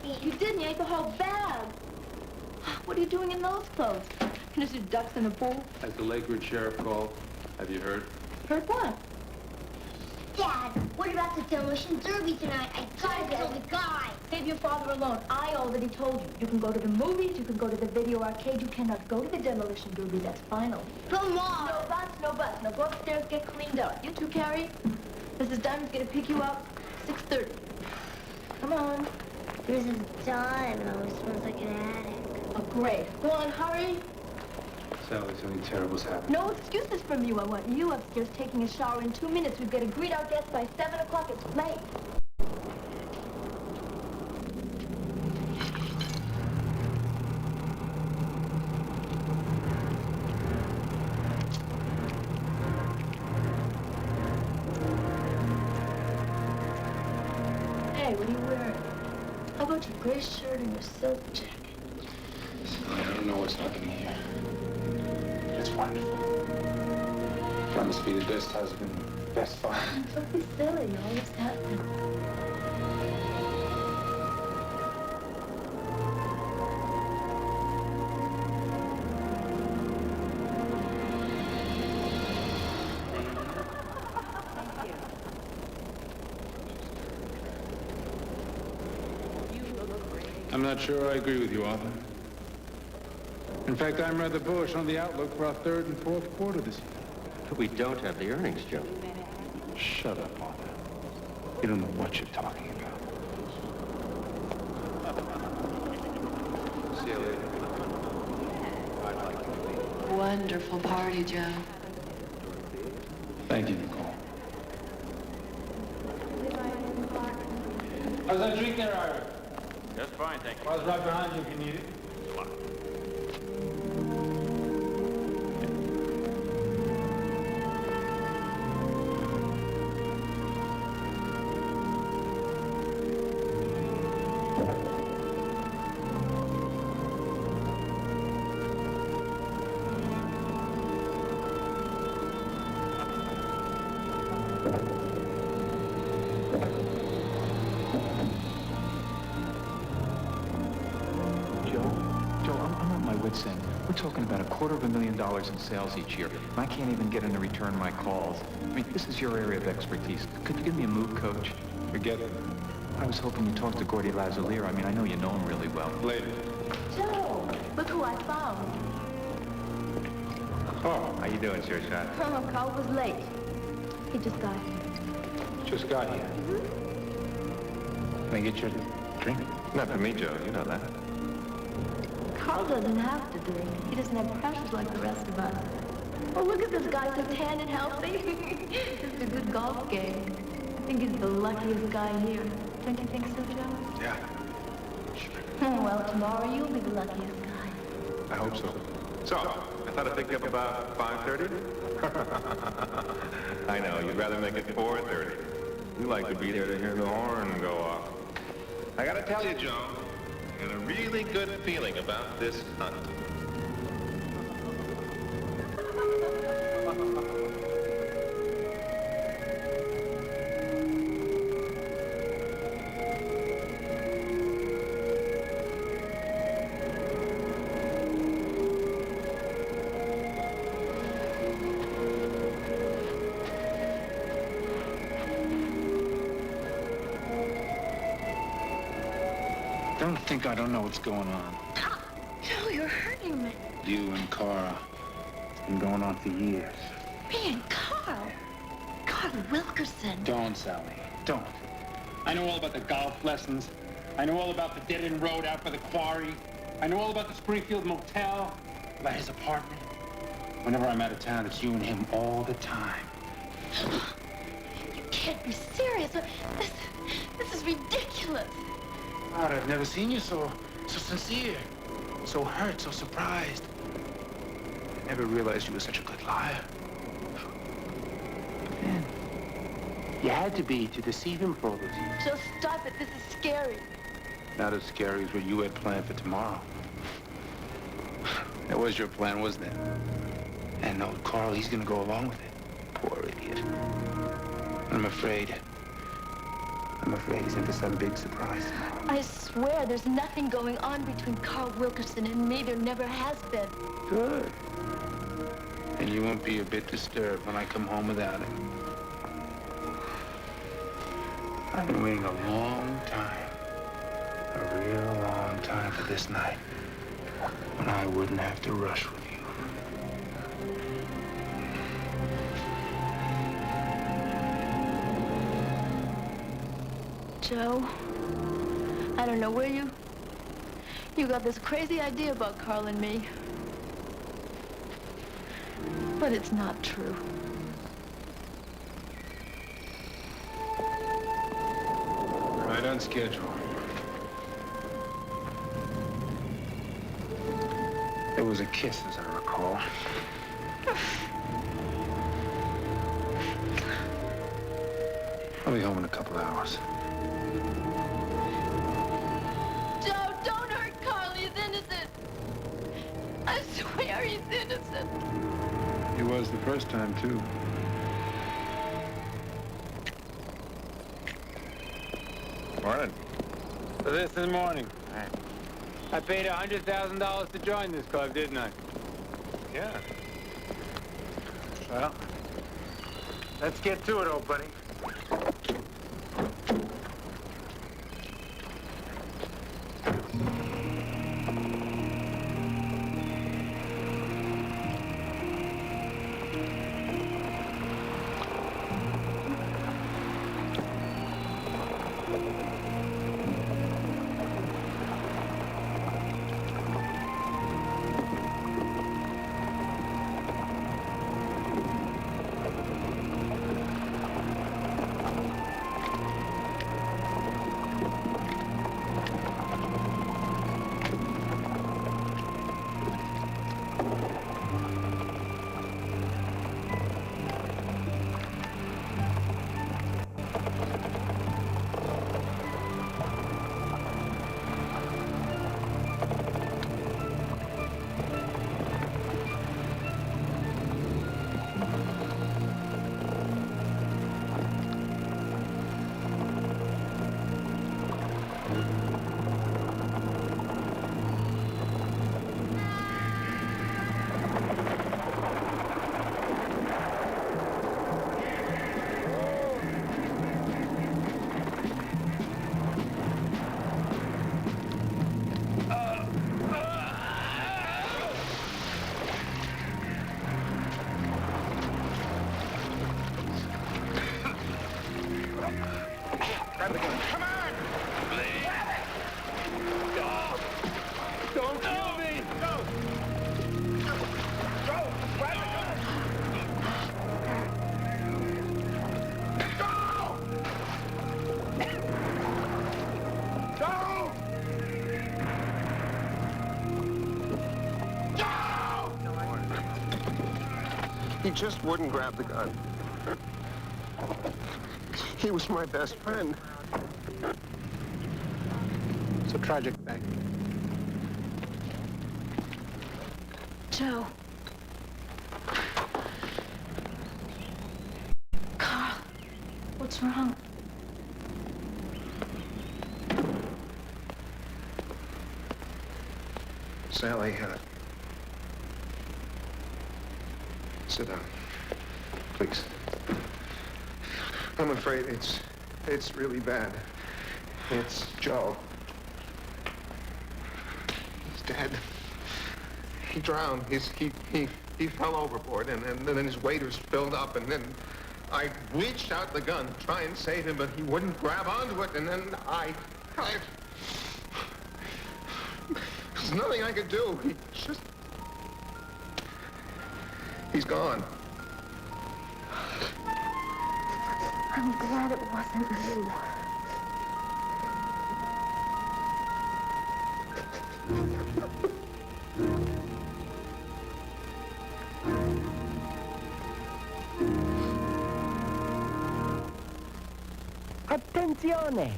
15. You didn't. You ate the whole bag. What are you doing in those clothes? Finishing ducks in a pool? Has the Lakewood Sheriff called? Have you heard? Heard what? Dad, what about the Demolition Derby tonight? I gotta tell the guy. Leave your father alone. I already told you. You can go to the movies, you can go to the video arcade. You cannot go to the Demolition Derby. That's final. Come on. No buts, no buts. Now go upstairs, get cleaned up. You too, Carrie. Mrs. Diamond's gonna pick you up 6:30. Come on. Mrs. Diamond always smells like an attic. Oh, great. Go on, hurry. Sally, something terrible's happened. No excuses from you. I want you upstairs taking a shower in 2 minutes. We've got to greet our guests by 7 o'clock. It's late. Hey, what are you wearing? How about your gray shirt and your silk jacket? Sally, I don't know what's happening here. It's wonderful. Promise to be the best husband, best father. Don't be silly. You always have been. I'm not sure I agree with you, Arthur. In fact, I'm rather bullish on the outlook for our third and fourth quarter this year. But we don't have the earnings, Joe. Shut up, Arthur. You don't know what you're talking about. See you later. Wonderful party, Joe. Thank you, Nicole. How's that drink there, Ira? Just fine, thank you. I was right behind you if you need it. We're talking about $250,000 in sales each year, and I can't even get him to return my calls. I mean, this is your area of expertise. Could you give me a move, Coach? Forget it. I was hoping you talked to Gordy Lazalier. I mean, I know you know him really well. Later. Joe, look who I found. Carl, how you doing, Sir Shot? Oh, Carl was late. He just got here. Just got here. Can I get you a drink? Not for me, Joe. You know that. Carl doesn't have to drink. He doesn't have pressures like the rest of us. Oh, look at this guy, so tan and healthy. This is a good golf game. think he's the luckiest guy here. Don't you think so, Joe? Yeah, Well, tomorrow you'll be the luckiest guy. I hope so. So, I thought I'd pick you up about 5:30. I know, you'd rather make it 4:30. You like to be there to hear the horn go off. I gotta tell you, Joe, I got a really good feeling about this hunt. Don't think I don't know what's going on. Joe, you're hurting me. You and Carl. It's been going on for years. Me and Carl. Carl Wilkerson. Don't, Sally. Don't. I know all about the golf lessons. I know all about the dead-end road out by the quarry. I know all about the Springfield Motel, about his apartment. Whenever I'm out of town, it's you and him all the time. You can't be serious. This is ridiculous. God, I've never seen you so sincere, so hurt, so surprised. I never realized you were such a good liar. Man, you had to be to deceive him for all those years. Joe, stop it. This is scary. Not as scary as what you had planned for tomorrow. That was your plan, wasn't it? And no, Carl, he's gonna go along with it. Poor idiot. I'm afraid he's in for some big surprise tomorrow. I swear there's nothing going on between Carl Wilkerson and me. There never has been. Good. And you won't be a bit disturbed when I come home without him. I've been waiting a long time, a real long time for this night, when I wouldn't have to rush with you. Joe, I don't know where you got this crazy idea about Carl and me. But it's not true. Right on schedule. There was a kiss, as I recall. I'll be home in a couple hours. Joe, don't hurt Carl. He's innocent. I swear he's innocent. He was the first time, too. Morning. So this is morning. I paid $100,000 to join this club, didn't I? Yeah. Well, let's get to it, old buddy. He just wouldn't grab the gun. He was my best friend. It's a tragic thing. Joe. Carl, what's wrong? Sally, sit down, please. I'm afraid it's really bad. It's Joe. He's dead. He drowned. He fell overboard, and then his waders filled up, and then I reached out the gun to try and save him, but he wouldn't grab onto it, and then there's nothing I could do. He's gone. I'm glad it wasn't you. Attenzione!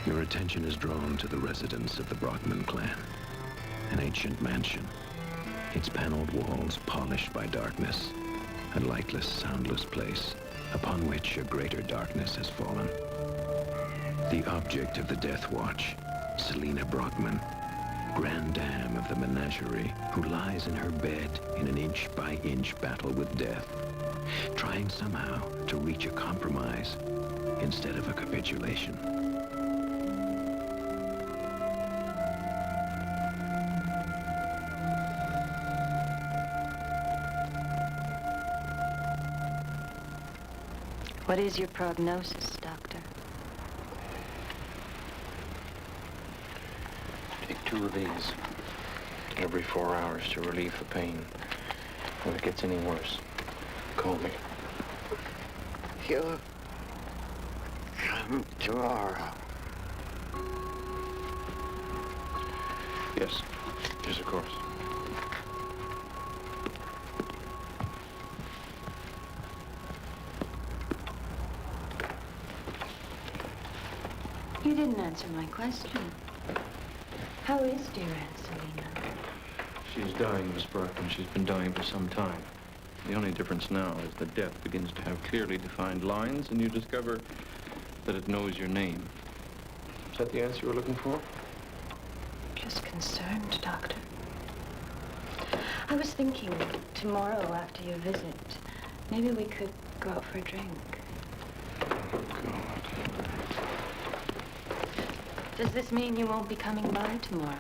Your attention is drawn to the residence of the Brockman clan, an ancient mansion, its paneled walls polished by darkness, a lightless, soundless place upon which a greater darkness has fallen. The object of the Death Watch, Selina Brockman, Grand Dame of the menagerie, who lies in her bed in an inch-by-inch battle with death, trying somehow to reach a compromise instead of a capitulation. What is your prognosis, Doctor? Take 2 of these every 4 hours to relieve the pain. If it gets any worse, call me. He'll come tomorrow. Yes. Yes, of course. You didn't answer my question. How is dear Aunt Selina? She's dying, Miss Brockman. She's been dying for some time. The only difference now is that death begins to have clearly defined lines, and you discover that it knows your name. Is that the answer you were looking for? Just concerned, Doctor. I was thinking tomorrow after your visit, maybe we could go out for a drink. Does this mean you won't be coming by tomorrow?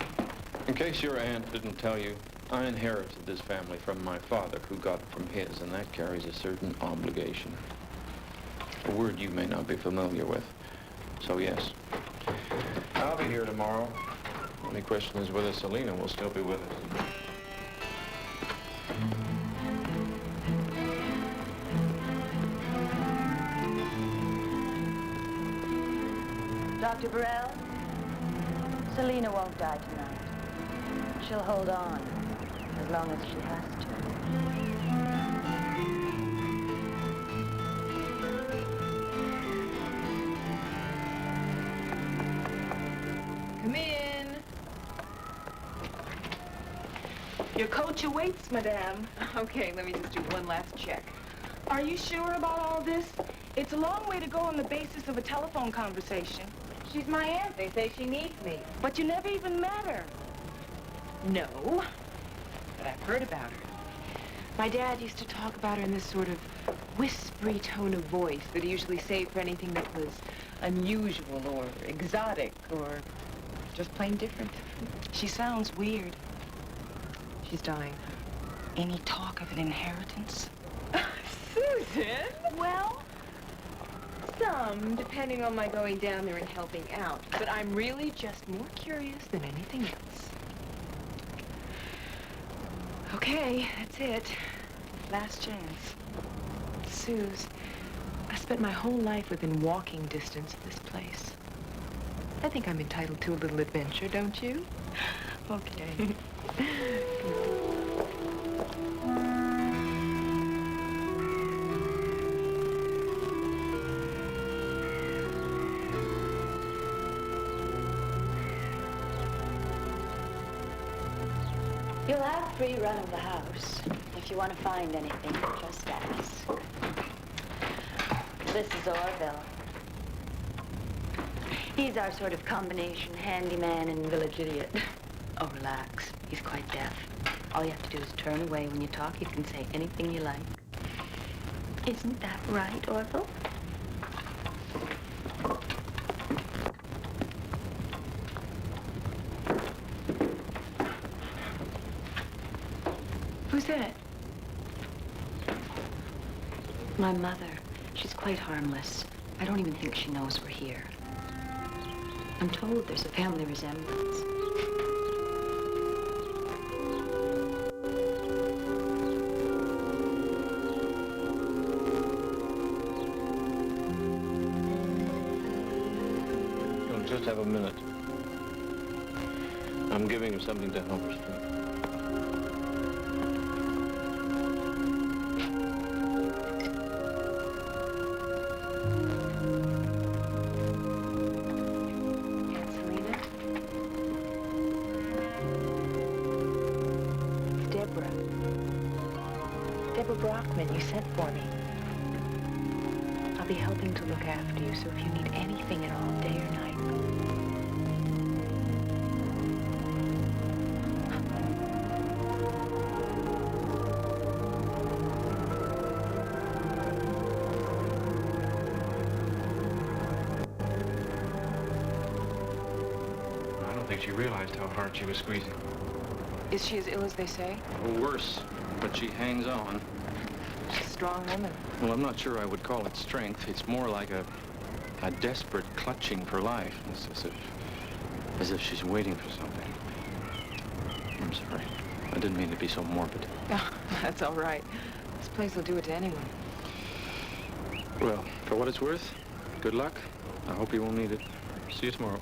In case your aunt didn't tell you, I inherited this family from my father, who got it from his, and that carries a certain obligation. A word you may not be familiar with. So yes, I'll be here tomorrow. The only question is whether Selina will still be with us. Dr. Burrell, Selina won't die tonight. She'll hold on as long as she has to. Come in. Your coach awaits, madame. Okay, let me just do one last check. Are you sure about all this? It's a long way to go on the basis of a telephone conversation. She's my aunt. They say she needs me. But you never even met her. No, but I've heard about her. My dad used to talk about her in this sort of whispery tone of voice that he usually saved for anything that was unusual or exotic or just plain different. She sounds weird. She's dying. any talk of an inheritance? Susan? Well, some, depending on my going down there and helping out. But I'm really just more curious than anything else. Okay, that's it. Last chance. Suze, I spent my whole life within walking distance of this place. I think I'm entitled to a little adventure, don't you? Okay. You'll have free run of the house. If you want to find anything, just ask. This is Orville. He's our sort of combination handyman and village idiot. Oh, relax. He's quite deaf. All you have to do is turn away when you talk. You can say anything you like. Isn't that right, Orville? Who's that? My mother. She's quite harmless. I don't even think she knows we're here. I'm told there's a family resemblance. You'll just have a minute. I'm giving him something to help us through. Deborah Brockman, you sent for me. I'll be helping to look after you, so if you need anything at all, day or night. I don't think she realized how hard she was squeezing. Is she as ill as they say? Oh, worse, but she hangs on. She's a strong woman. Well, I'm not sure I would call it strength. It's more like a desperate clutching for life. It's as if she's waiting for something. I'm sorry. I didn't mean to be so morbid. Oh, that's all right. This place will do it to anyone. Well, for what it's worth, good luck. I hope you won't need it. See you tomorrow.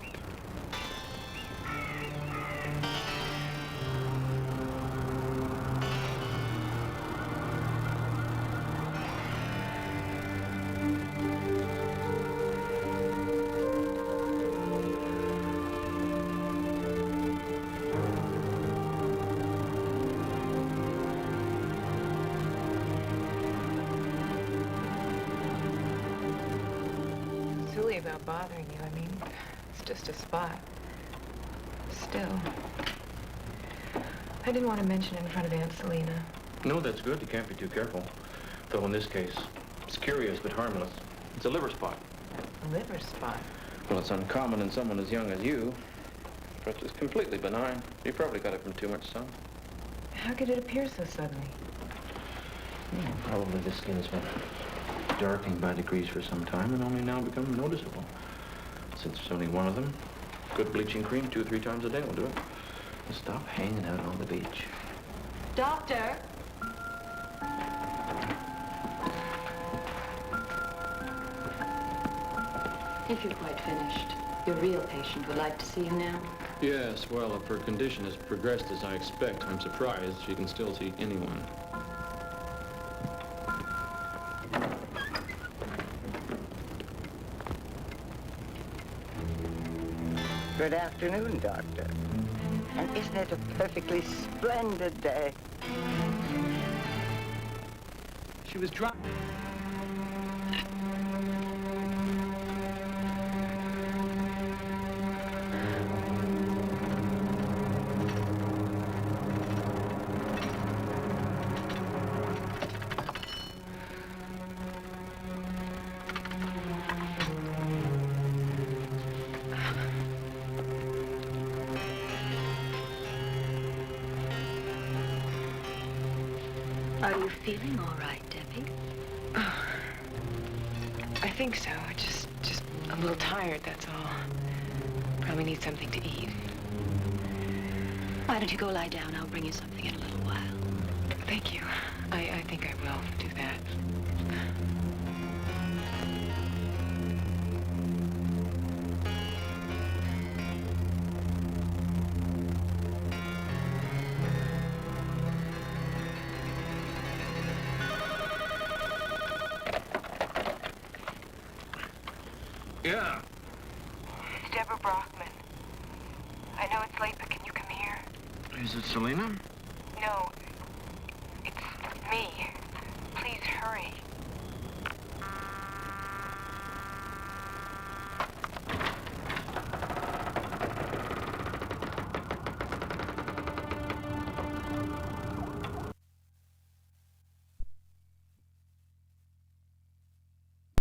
Silly about bothering you. I mean, it's just a spot. Still. I didn't want to mention it in front of Aunt Selena. No, that's good. You can't be too careful. Though in this case, it's curious but harmless. It's a liver spot. A liver spot? Well, it's uncommon in someone as young as you. But it's completely benign. You probably got it from too much sun. How could it appear so suddenly? Probably the skin's been darkening by degrees for some time and only now become noticeable. Since there's only one of them, good bleaching cream 2 or 3 times a day will do it. And stop hanging out on the beach. Doctor? If you're quite finished, your real patient would like to see you now. Yes, well, if her condition has progressed as I expect, I'm surprised she can still see anyone. Good afternoon, Doctor. And isn't it a perfectly splendid day? She was drunk. Are you feeling all right, Debbie? I think so. Just a little tired, that's all. Probably need something to eat. Why don't you go lie down? I'll bring you something in a little while. Thank you. I think I will do that. Yeah. It's Deborah Brockman. I know it's late, but can you come here? Is it Selena? No. It's me. Please hurry.